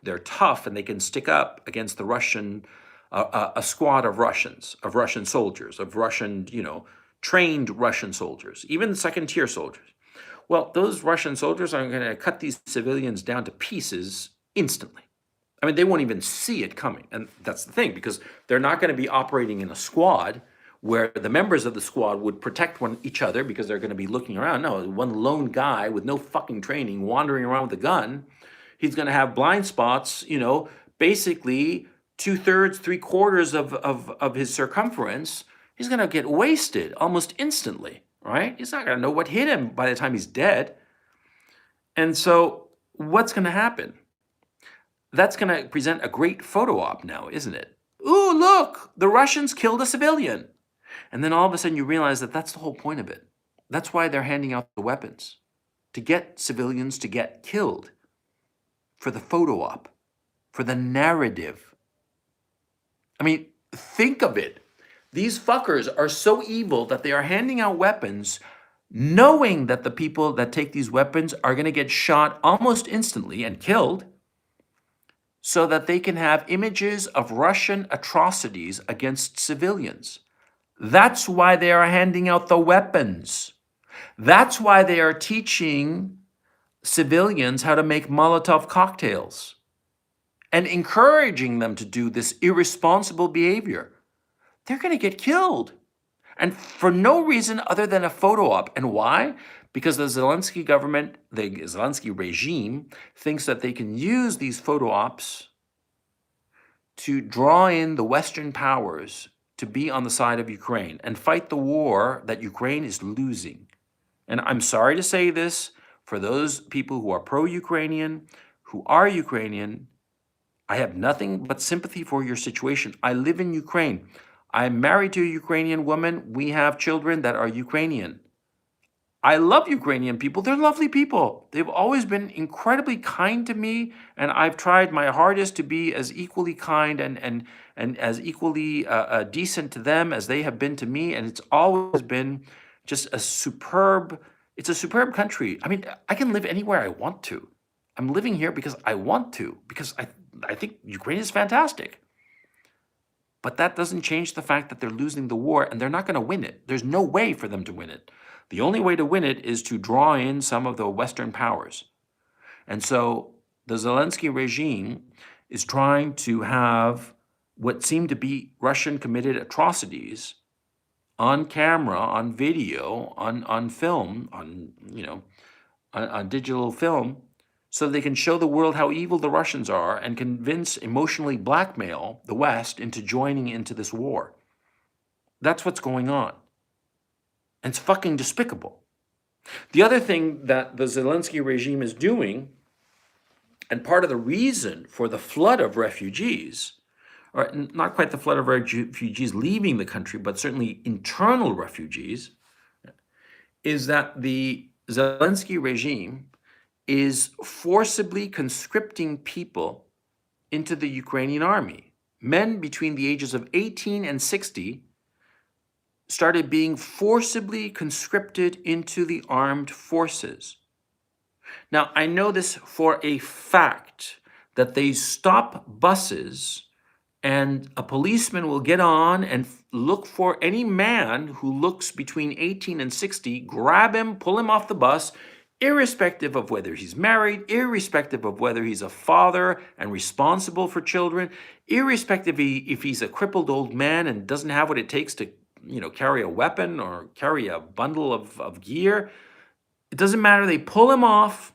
they're tough and they can stick up against the Russian, a squad of Russian soldiers, of Russian, trained Russian soldiers, even second-tier soldiers. Well, those Russian soldiers are going to cut these civilians down to pieces instantly. I mean, they won't even see it coming. And that's the thing, because they're not going to be operating in a squad where the members of the squad would protect each other because they're going to be looking around. No, one lone guy with no fucking training wandering around with a gun, he's going to have blind spots, basically 2/3, 3/4 of his circumference. He's going to get wasted almost instantly. Right? He's not going to know what hit him by the time he's dead. And so what's going to happen? That's going to present a great photo op now, isn't it? Ooh, look, the Russians killed a civilian. And then all of a sudden you realize that that's the whole point of it. That's why they're handing out the weapons, to get civilians to get killed, for the photo op, for the narrative. I mean, think of it. These fuckers are so evil that they are handing out weapons knowing that the people that take these weapons are going to get shot almost instantly and killed, so that they can have images of Russian atrocities against civilians. That's why they are handing out the weapons. That's why they are teaching civilians how to make Molotov cocktails and encouraging them to do this irresponsible behavior. They're going to get killed. And for no reason other than a photo op. And why? Because the Zelensky government, the Zelensky regime, thinks that they can use these photo ops to draw in the Western powers to be on the side of Ukraine and fight the war that Ukraine is losing. And I'm sorry to say this, for those people who are pro-Ukrainian, who are Ukrainian, I have nothing but sympathy for your situation. I live in Ukraine. I'm married to a Ukrainian woman. We have children that are Ukrainian. I love Ukrainian people. They're lovely people. They've always been incredibly kind to me, and I've tried my hardest to be as equally kind and as equally decent to them as they have been to me. And it's always been just a superb. It's a superb country. I mean, I can live anywhere I want to. I'm living here because I want to, because I think Ukraine is fantastic. But that doesn't change the fact that they're losing the war and they're not going to win it. There's no way for them to win it. The only way to win it is to draw in some of the Western powers. And so the Zelensky regime is trying to have what seem to be Russian committed atrocities on camera, on video, on film, on digital film, so they can show the world how evil the Russians are and convince, emotionally blackmail the West into joining into this war. That's what's going on. And it's fucking despicable. The other thing that the Zelensky regime is doing, and part of the reason for the flood of refugees, or not quite the flood of refugees leaving the country, but certainly internal refugees, is that the Zelensky regime is forcibly conscripting people into the Ukrainian army. Men between the ages of 18 and 60 started being forcibly conscripted into the armed forces. Now, I know this for a fact that they stop buses and a policeman will get on and look for any man who looks between 18 and 60, grab him, pull him off the bus, irrespective of whether he's married, irrespective of whether he's a father and responsible for children, irrespective if he's a crippled old man and doesn't have what it takes to carry a weapon or carry a bundle of gear. It doesn't matter. They pull him off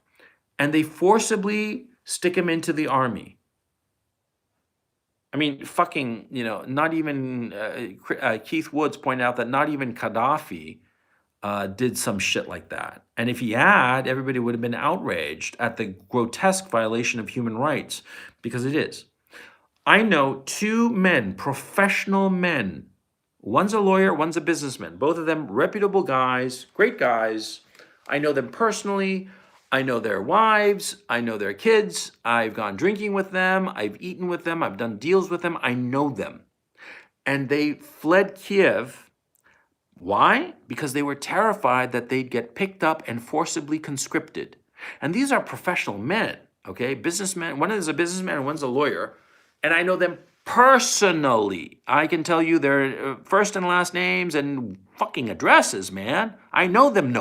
and they forcibly stick him into the army. I mean, fucking, not even, Keith Woods pointed out that not even Gaddafi did some shit like that. And if he had, everybody would have been outraged at the grotesque violation of human rights, because it is. I know two men, professional men. One's a lawyer, one's a businessman. Both of them reputable guys, great guys. I know them personally. I know their wives. I know their kids. I've gone drinking with them. I've eaten with them. I've done deals with them. I know them. And they fled Kiev. Why? Because they were terrified that they'd get picked up and forcibly conscripted. And these are professional men, okay? Businessmen. One is a businessman and one's a lawyer. And I know them personally. I can tell you their first and last names and fucking addresses, man. I know them.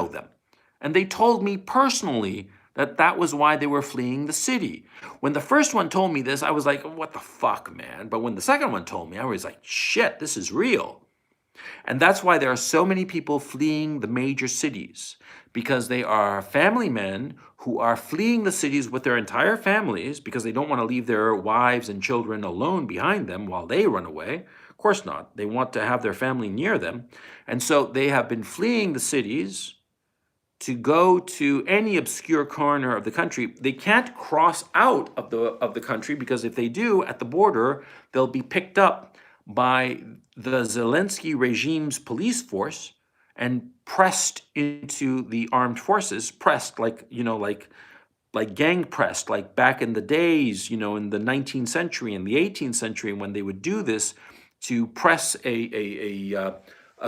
And they told me personally that that was why they were fleeing the city. When the first one told me this, I was like, what the fuck, man? But when the second one told me, I was like, shit, this is real. And that's why there are so many people fleeing the major cities, because they are family men who are fleeing the cities with their entire families because they don't want to leave their wives and children alone behind them while they run away. Of course not. They want to have their family near them. And so they have been fleeing the cities to go to any obscure corner of the country. They can't cross out of the country, because if they do, at the border, they'll be picked up by the Zelensky regime's police force and pressed into the armed forces, pressed like gang pressed, like back in the days, in the 19th century and the 18th century, when they would do this to press a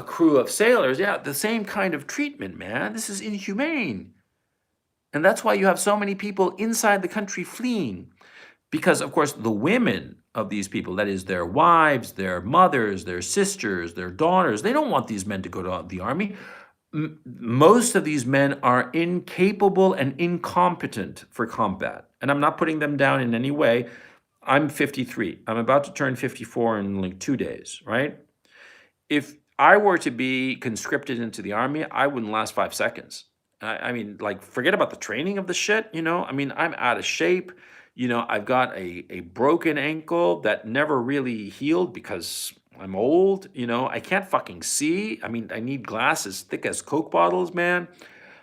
crew of sailors. Yeah, the same kind of treatment, man. This is inhumane. And that's why you have so many people inside the country fleeing. Because, of course, the women of these people, that is their wives, their mothers, their sisters, their daughters, they don't want these men to go to the army. Most of these men are incapable and incompetent for combat. And I'm not putting them down in any way. I'm 53. I'm about to turn 54 in like 2 days, right? If I were to be conscripted into the army, I wouldn't last 5 seconds. I mean, like, forget about the training of the shit, I mean, I'm out of shape. I've got a broken ankle that never really healed because I'm old. I can't fucking see. I mean, I need glasses thick as Coke bottles, man.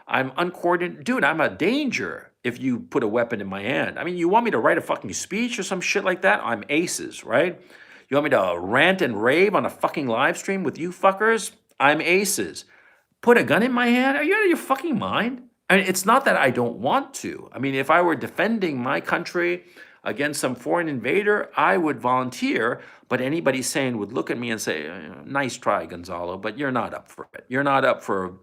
I'm uncoordinated. Dude, I'm a danger if you put a weapon in my hand. I mean, you want me to write a fucking speech or some shit like that? I'm aces, right? You want me to rant and rave on a fucking live stream with you fuckers? I'm aces. Put a gun in my hand? Are you out of your fucking mind? I mean, it's not that I don't want to. I mean, if I were defending my country against some foreign invader, I would volunteer. But anybody sane would look at me and say, nice try, Gonzalo, but you're not up for it. You're not up for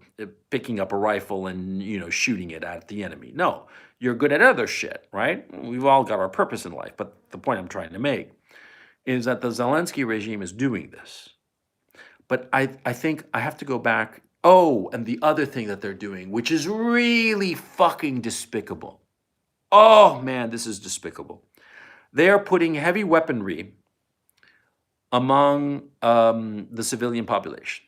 picking up a rifle and, shooting it at the enemy. No, you're good at other shit, right? We've all got our purpose in life. But the point I'm trying to make is that the Zelensky regime is doing this. But I think I have to go back. Oh, and the other thing that they're doing, which is really fucking despicable. Oh, man, this is despicable. They are putting heavy weaponry among the civilian population.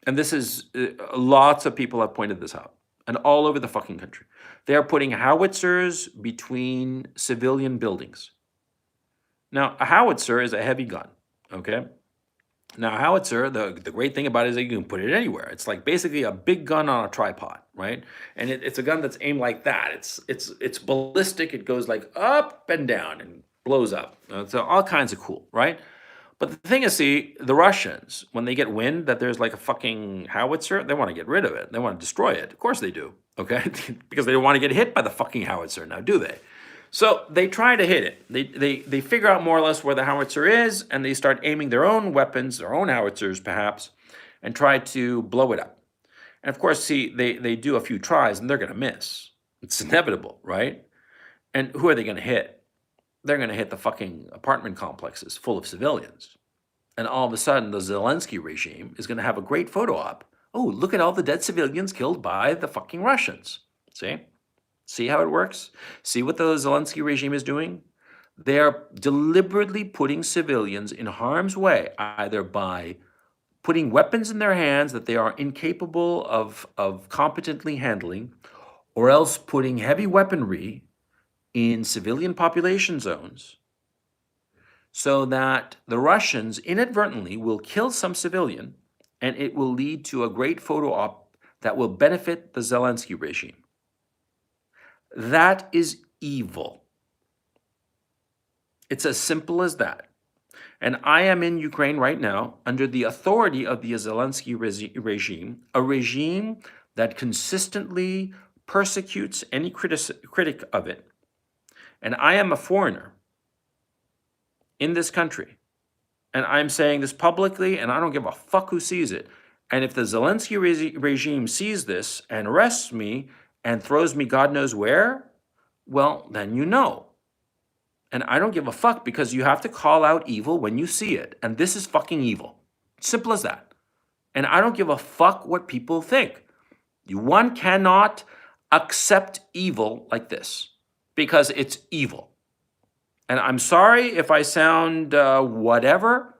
And this is, lots of people have pointed this out, and all over the fucking country. They are putting howitzers between civilian buildings. Now, a howitzer is a heavy gun, okay? Now, a howitzer, the great thing about it is that you can put it anywhere. It's like basically a big gun on a tripod, right? And it's a gun that's aimed like that. It's ballistic. It goes like up and down and blows up. So all kinds of cool, right? But the thing is, see, the Russians, when they get wind that there's like a fucking howitzer, they want to get rid of it. They want to destroy it. Of course they do, okay? Because they don't want to get hit by the fucking howitzer now, do they? So they try to hit it. They figure out more or less where the howitzer is, and they start aiming their own weapons, their own howitzers perhaps, and try to blow it up. And of course, see, they do a few tries, and they're going to miss. It's inevitable, right? And who are they going to hit? They're going to hit the fucking apartment complexes full of civilians. And all of a sudden, the Zelensky regime is going to have a great photo op. Oh, look at all the dead civilians killed by the fucking Russians. See? See how it works? See what the Zelensky regime is doing? They are deliberately putting civilians in harm's way, either by putting weapons in their hands that they are incapable of competently handling, or else putting heavy weaponry in civilian population zones so that the Russians inadvertently will kill some civilian, and it will lead to a great photo op that will benefit the Zelensky regime. That is evil. It's as simple as that. And I am in Ukraine right now under the authority of the Zelensky regime, a regime that consistently persecutes any critic of it. And I am a foreigner in this country. And I'm saying this publicly, and I don't give a fuck who sees it. And if the Zelensky regime sees this and arrests me and throws me God knows where, well, then you know. And I don't give a fuck, because you have to call out evil when you see it. And this is fucking evil. Simple as that. And I don't give a fuck what people think. One cannot accept evil like this, because it's evil. And I'm sorry if I sound whatever,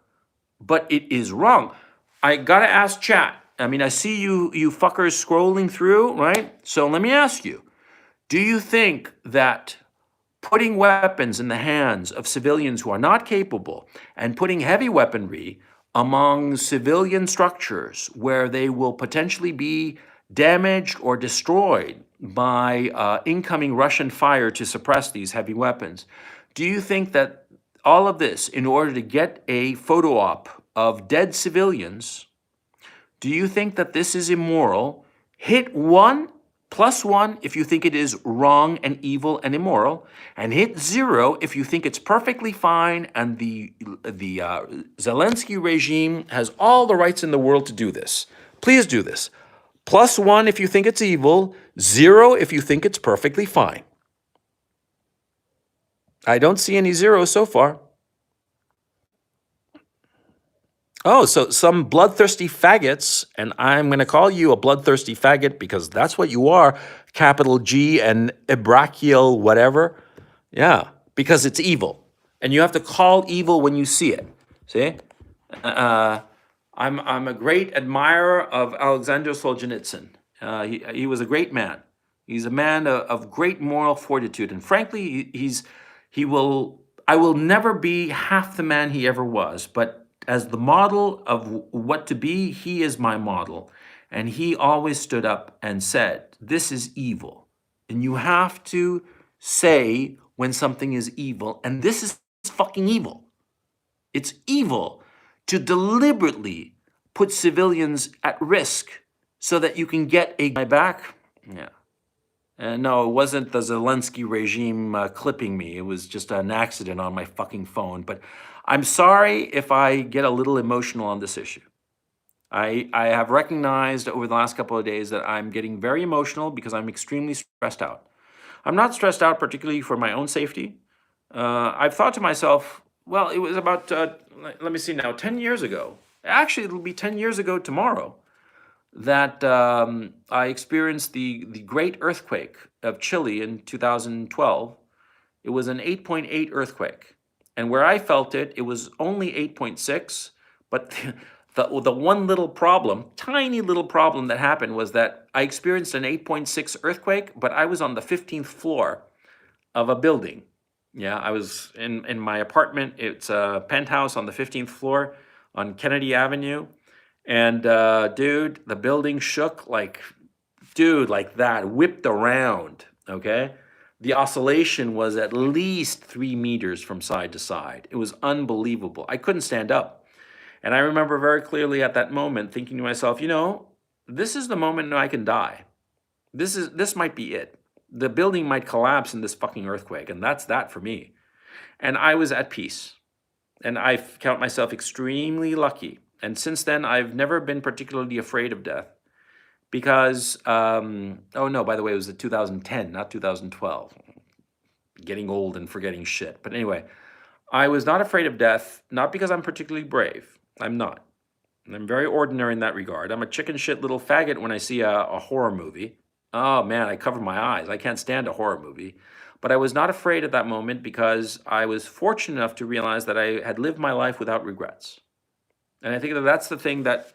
but it is wrong. I gotta ask chat. I mean, I see you fuckers scrolling through, right? So let me ask you, do you think that putting weapons in the hands of civilians who are not capable and putting heavy weaponry among civilian structures where they will potentially be damaged or destroyed by incoming Russian fire to suppress these heavy weapons, do you think that all of this, in order to get a photo op of dead civilians, do you think that this is immoral? Hit 1 + 1 if you think it is wrong and evil and immoral, and hit 0 if you think it's perfectly fine and the Zelensky regime has all the rights in the world to do this. Please do this. +1 if you think it's evil, 0 if you think it's perfectly fine. I don't see any zeros so far. Oh, so some bloodthirsty faggots, and I'm going to call you a bloodthirsty faggot because that's what you are, capital G and brachial whatever. Yeah, because it's evil. And you have to call evil when you see it. See? I'm a great admirer of Alexander Solzhenitsyn. He was a great man. He's a man of great moral fortitude. And frankly, I will never be half the man he ever was, but as the model of what to be, he is my model. And he always stood up and said, this is evil. And you have to say when something is evil, and this is fucking evil. It's evil to deliberately put civilians at risk so that you can get a guy back. Yeah. And no, it wasn't the Zelensky regime clipping me. It was just an accident on my fucking phone. But I'm sorry if I get a little emotional on this issue. I have recognized over the last couple of days that I'm getting very emotional because I'm extremely stressed out. I'm not stressed out particularly for my own safety. I've thought to myself, well, it was about, let me see now, 10 years ago. Actually, it'll be 10 years ago tomorrow that I experienced the great earthquake of Chile in 2012. It was an 8.8 earthquake. And where I felt it, it was only 8.6. But the one little problem, tiny little problem that happened was that I experienced an 8.6 earthquake, but I was on the 15th floor of a building. Yeah, I was in my apartment. It's a penthouse on the 15th floor on Kennedy Avenue. And dude, the building shook like that, whipped around, okay? The oscillation was at least 3 meters from side to side. It was unbelievable. I couldn't stand up. And I remember very clearly at that moment thinking to myself, you know, this is the moment I can die. This might be it. The building might collapse in this fucking earthquake, and that's that for me. And I was at peace. And I count myself extremely lucky. And since then, I've never been particularly afraid of death because, oh no, by the way, it was 2010, not 2012. Getting old and forgetting shit. But anyway, I was not afraid of death, not because I'm particularly brave. I'm not. I'm very ordinary in that regard. I'm a chicken shit little faggot when I see a horror movie. Oh man, I cover my eyes. I can't stand a horror movie. But I was not afraid at that moment because I was fortunate enough to realize that I had lived my life without regrets. And I think that that's the thing that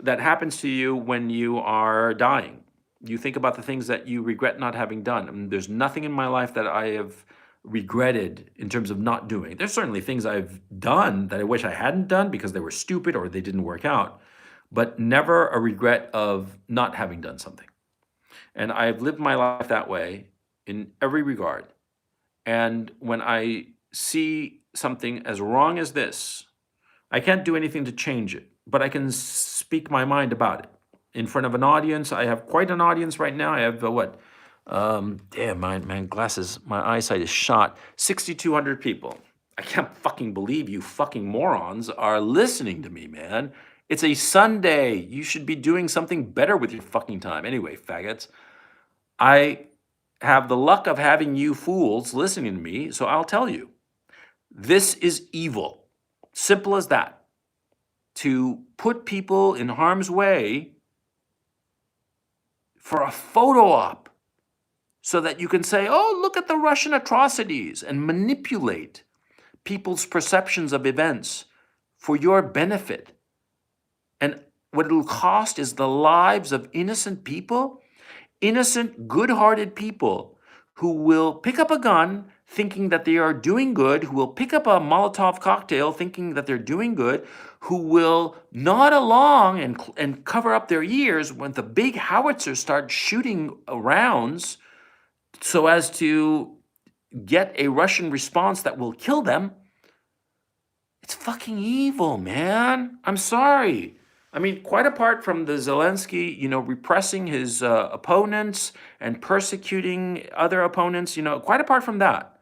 happens to you when you are dying. You think about the things that you regret not having done. I mean, there's nothing in my life that I have regretted in terms of not doing. There's certainly things I've done that I wish I hadn't done because they were stupid or they didn't work out, but never a regret of not having done something. And I've lived my life that way in every regard. And when I see something as wrong as this, I can't do anything to change it, but I can speak my mind about it in front of an audience. I have quite an audience right now. I have damn, my glasses, my eyesight is shot. 6,200 people. I can't fucking believe you fucking morons are listening to me, man. It's a Sunday. You should be doing something better with your fucking time. Anyway, faggots, I have the luck of having you fools listening to me, so I'll tell you. This is evil. Simple as that. To put people in harm's way for a photo op so that you can say, oh, look at the Russian atrocities and manipulate people's perceptions of events for your benefit. And what it'll cost is the lives of innocent people, innocent, good-hearted people who will pick up a gun thinking that they are doing good, who will pick up a Molotov cocktail thinking that they're doing good, who will nod along and cover up their ears when the big howitzers start shooting rounds so as to get a Russian response that will kill them. It's fucking evil, man. I'm sorry. I mean, quite apart from the Zelensky, repressing his opponents and persecuting other opponents, quite apart from that,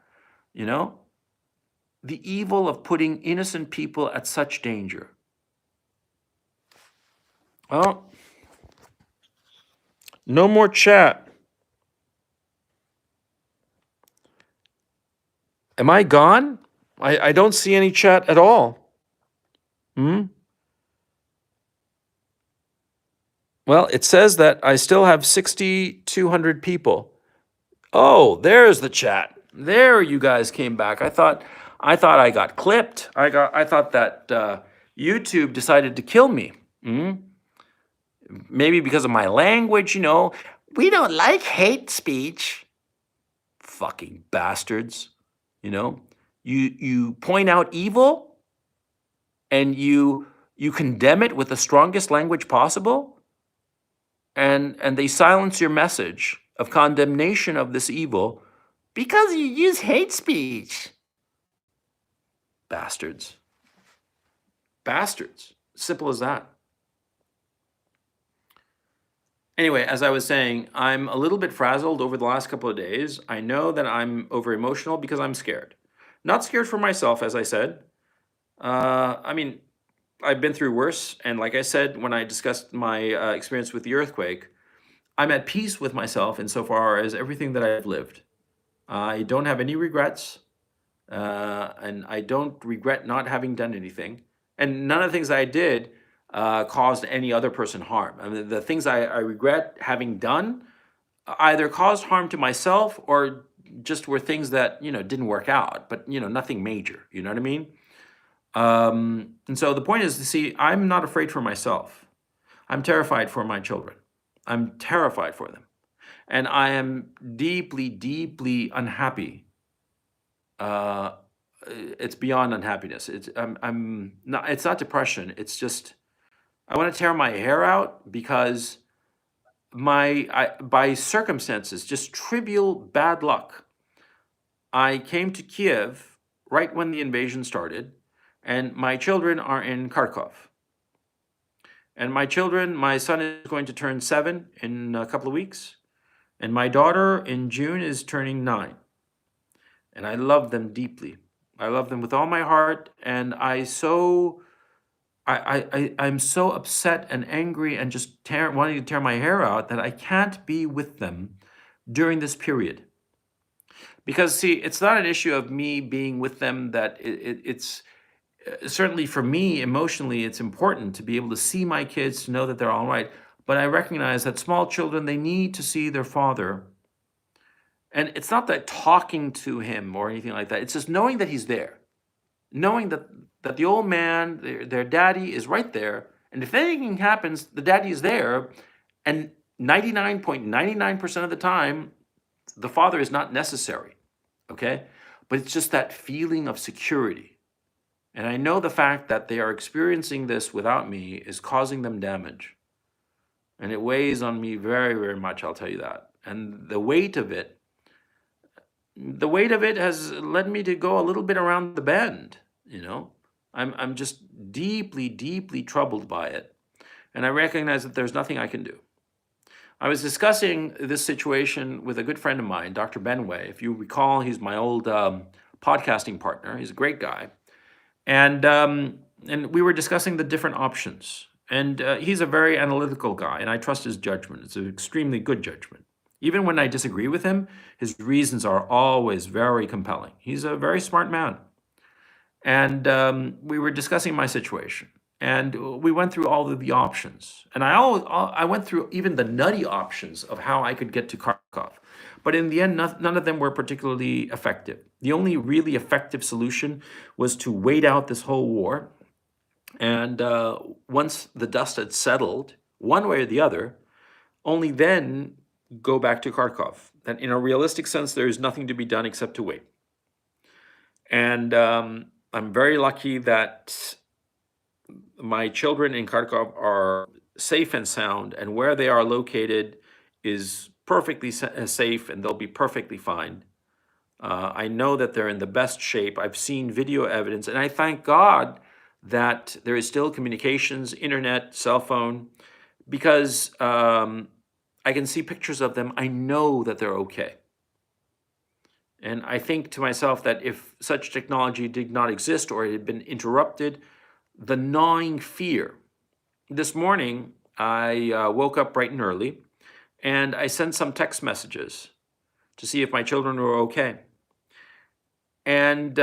the evil of putting innocent people at such danger. Well, no more chat. Am I gone? I don't see any chat at all. Well, it says that I still have 6,200 people. Oh, there's the chat. There you guys came back. I thought I got clipped. I thought that YouTube decided to kill me. Maybe because of my language, We don't like hate speech. Fucking bastards. You point out evil and you condemn it with the strongest language possible, and they silence your message of condemnation of this evil because you use hate speech. Bastards. bastards. Simple as that. Anyway, as I was saying, I'm a little bit frazzled over the last couple of days. I know that I'm over emotional because I'm scared. Not scared for myself, as I said. I mean, I've been through worse. And like I said, when I discussed my experience with the earthquake, I'm at peace with myself insofar as everything that I've lived. I don't have any regrets, and I don't regret not having done anything. And none of the things I did caused any other person harm. I mean, the things I regret having done either caused harm to myself or just were things that, didn't work out, but, nothing major. You know what I mean? And so the point is to see, I'm not afraid for myself. I'm terrified for my children. I'm terrified for them. And I am deeply, deeply unhappy. It's beyond unhappiness. I'm not, it's not depression. It's just, I want to tear my hair out because by circumstances, just trivial bad luck, I came to Kiev right when the invasion started, and my children are in Kharkov. And my son is going to turn 7 in a couple of weeks, and my daughter in June is turning 9. And I love them deeply. I love them with all my heart, and I'm so upset and angry and just wanting to tear my hair out that I can't be with them during this period. Because see, it's not an issue of me being with them, that it's certainly for me emotionally, it's important to be able to see my kids, to know that they're all right. But I recognize that small children, they need to see their father. And it's not that talking to him or anything like that. It's just knowing that he's there. Knowing that the old man, their daddy is right there. And if anything happens, the daddy is there. And 99.99% of the time, the father is not necessary. Okay? But it's just that feeling of security. And I know the fact that they are experiencing this without me is causing them damage. And it weighs on me very, very much, I'll tell you that. And the weight of it has led me to go a little bit around the bend, I'm just deeply, deeply troubled by it. And I recognize that there's nothing I can do. I was discussing this situation with a good friend of mine, Dr. Benway. If you recall, he's my old podcasting partner. He's a great guy. And we were discussing the different options. And he's a very analytical guy, and I trust his judgment. It's an extremely good judgment. Even when I disagree with him, his reasons are always very compelling. He's a very smart man. And we were discussing my situation. And we went through all of the options. And I went through even the nutty options of how I could get to Kharkov. But in the end, none of them were particularly effective. The only really effective solution was to wait out this whole war. And once the dust had settled, one way or the other, only then go back to Kharkov. And in a realistic sense, there is nothing to be done except to wait. And I'm very lucky that my children in Kharkov are safe and sound, and where they are located is perfectly safe, and they'll be perfectly fine. I know that they're in the best shape. I've seen video evidence, and I thank God that there is still communications, internet, cell phone, because I can see pictures of them. I know that they're okay. And I think to myself that if such technology did not exist or it had been interrupted, the gnawing fear. This morning, I woke up bright and early, and I sent some text messages to see if my children were okay. And,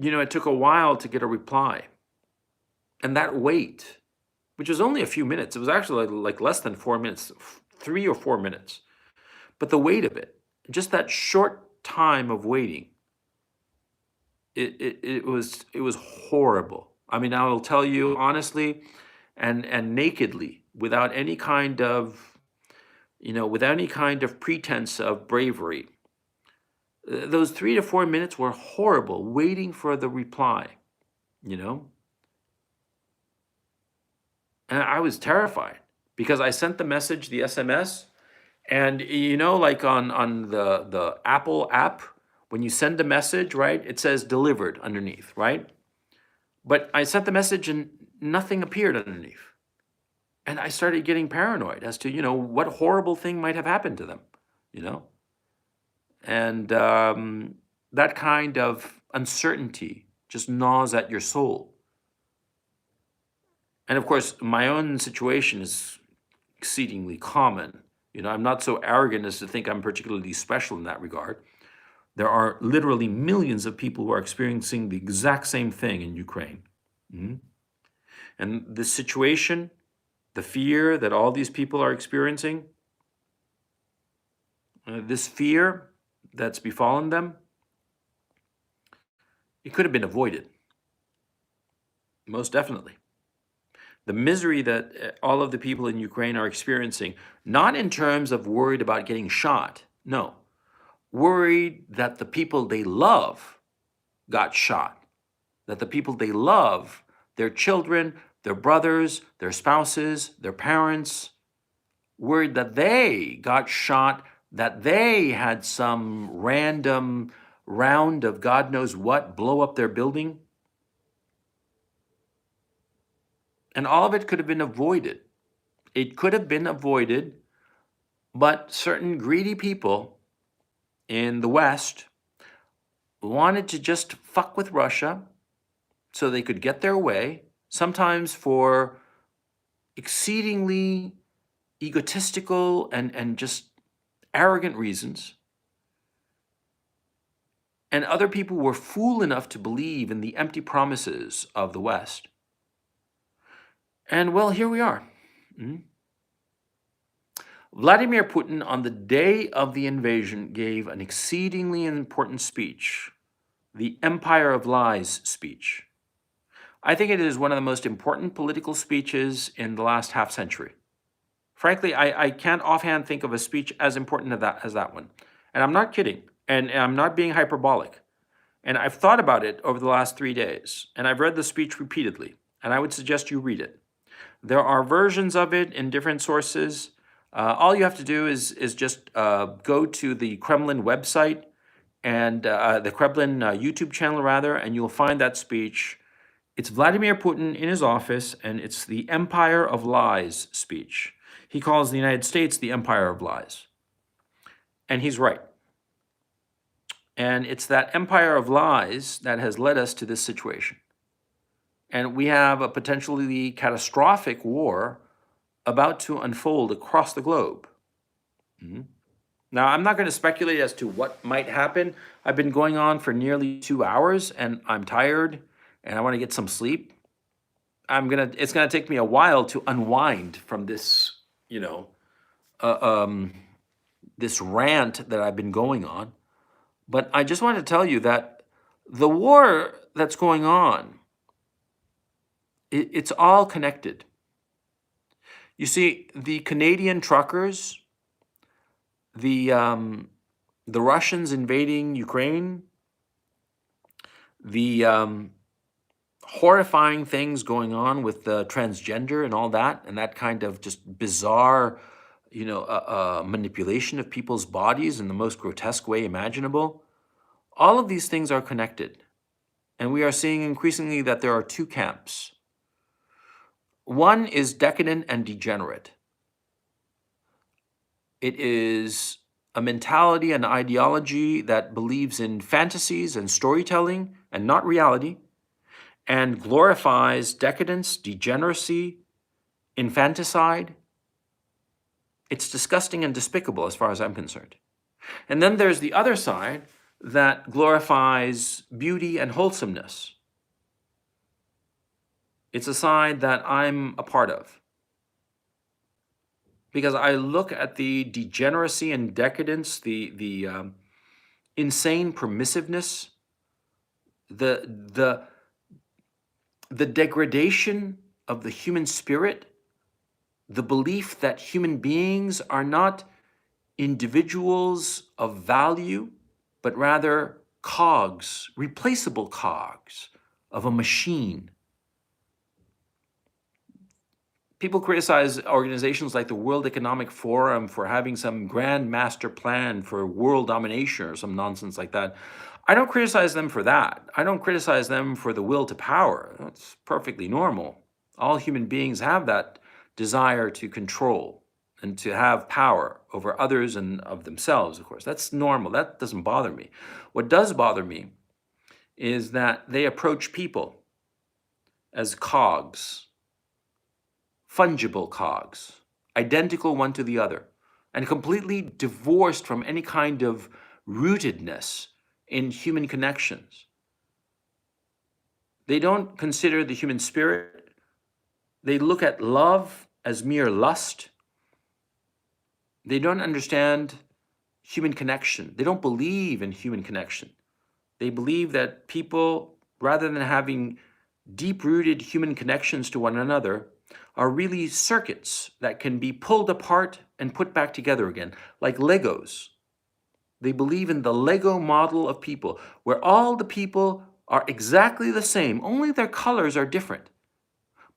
it took a while to get a reply. And that wait, which was only a few minutes, it was actually like less than 4 minutes, 3 or 4 minutes. But the weight of it, just that short time of waiting, it was horrible. I mean, I will tell you honestly and nakedly, without any kind of, pretense of bravery. Those 3 to 4 minutes were horrible, waiting for the reply, And I was terrified because I sent the message, the SMS, and like on the Apple app, when you send a message, right, it says delivered underneath, right? But I sent the message and nothing appeared underneath. And I started getting paranoid as to, what horrible thing might have happened to them, you know? And that kind of uncertainty just gnaws at your soul. And of course, my own situation is exceedingly common. I'm not so arrogant as to think I'm particularly special in that regard. There are literally millions of people who are experiencing the exact same thing in Ukraine. Mhm. And the situation, the fear that all these people are experiencing, this fear that's befallen them, it could have been avoided, most definitely. The misery that all of the people in Ukraine are experiencing, not in terms of worried about getting shot, no, worried that the people they love got shot, that the people they love, their children, their brothers, their spouses, their parents, worried that they got shot, that they had some random round of God knows what blow up their building. And all of it could have been avoided. It could have been avoided, but certain greedy people in the West wanted to just fuck with Russia so they could get their way, sometimes for exceedingly egotistical and just arrogant reasons. And other people were fool enough to believe in the empty promises of the West. And well, here we are. Vladimir Putin, on the day of the invasion, gave an exceedingly important speech, the Empire of Lies speech. I think it is one of the most important political speeches in the last half century. Frankly, I can't offhand think of a speech as important as that one. And I'm not kidding, and I'm not being hyperbolic. And I've thought about it over the last 3 days, and I've read the speech repeatedly, and I would suggest you read it. There are versions of it in different sources. All you have to do is just go to the Kremlin website and the Kremlin YouTube channel, rather, and you'll find that speech. It's Vladimir Putin in his office, and it's the Empire of Lies speech. He calls the United States the Empire of Lies. And he's right. And it's that Empire of Lies that has led us to this situation. And we have a potentially catastrophic war about to unfold across the globe. Now, I'm not going to speculate as to what might happen. I've been going on for nearly 2 hours, and I'm tired, and I want to get some sleep. It's gonna take me a while to unwind from this, this rant that I've been going on. But I just want to tell you that the war that's going on, it's all connected. You see, the Canadian truckers, the Russians invading Ukraine, the horrifying things going on with the transgender and all that, and that kind of just bizarre, manipulation of people's bodies in the most grotesque way imaginable. All of these things are connected. And we are seeing increasingly that there are two camps. One is decadent and degenerate. It is a mentality and ideology that believes in fantasies and storytelling and not reality, and glorifies decadence, degeneracy, infanticide. It's disgusting and despicable as far as I'm concerned. And then there's the other side that glorifies beauty and wholesomeness. It's a side that I'm a part of. Because I look at the degeneracy and decadence, the insane permissiveness, the degradation of the human spirit, the belief that human beings are not individuals of value, but rather cogs, replaceable cogs of a machine. People criticize organizations like the World Economic Forum for having some grand master plan for world domination or some nonsense like that. I don't criticize them for that. I don't criticize them for the will to power. That's perfectly normal. All human beings have that desire to control and to have power over others and of themselves, of course. That's normal. That doesn't bother me. What does bother me is that they approach people as cogs, fungible cogs, identical one to the other, and completely divorced from any kind of rootedness in human connections. They don't consider the human spirit. They look at love as mere lust. They don't understand human connection. They don't believe in human connection. They believe that people, rather than having deep-rooted human connections to one another, are really circuits that can be pulled apart and put back together again, like Legos. They believe in the Lego model of people, where all the people are exactly the same, only their colors are different.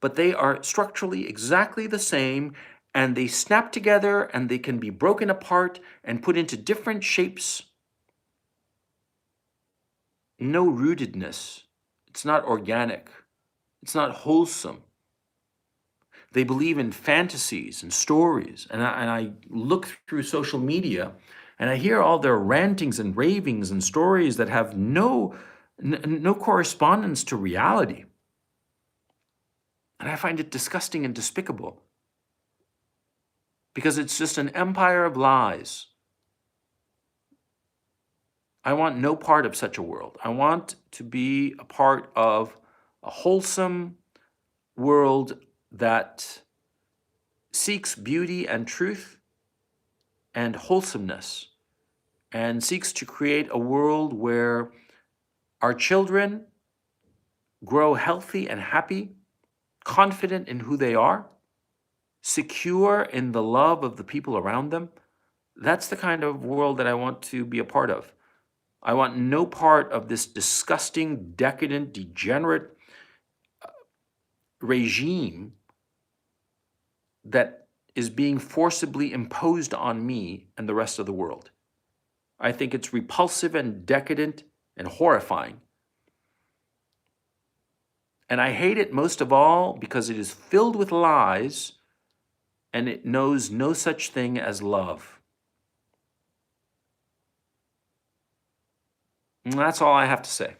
But they are structurally exactly the same, and they snap together, and they can be broken apart and put into different shapes. No rootedness. It's not organic. It's not wholesome. They believe in fantasies and stories. And I look through social media and I hear all their rantings and ravings and stories that have no correspondence to reality. And I find it disgusting and despicable because it's just an empire of lies. I want no part of such a world. I want to be a part of a wholesome world that seeks beauty and truth and wholesomeness, and seeks to create a world where our children grow healthy and happy, confident in who they are, secure in the love of the people around them. That's the kind of world that I want to be a part of. I want no part of this disgusting, decadent, degenerate regime that is being forcibly imposed on me and the rest of the world. I think it's repulsive and decadent and horrifying. And I hate it most of all because it is filled with lies and it knows no such thing as love. And that's all I have to say.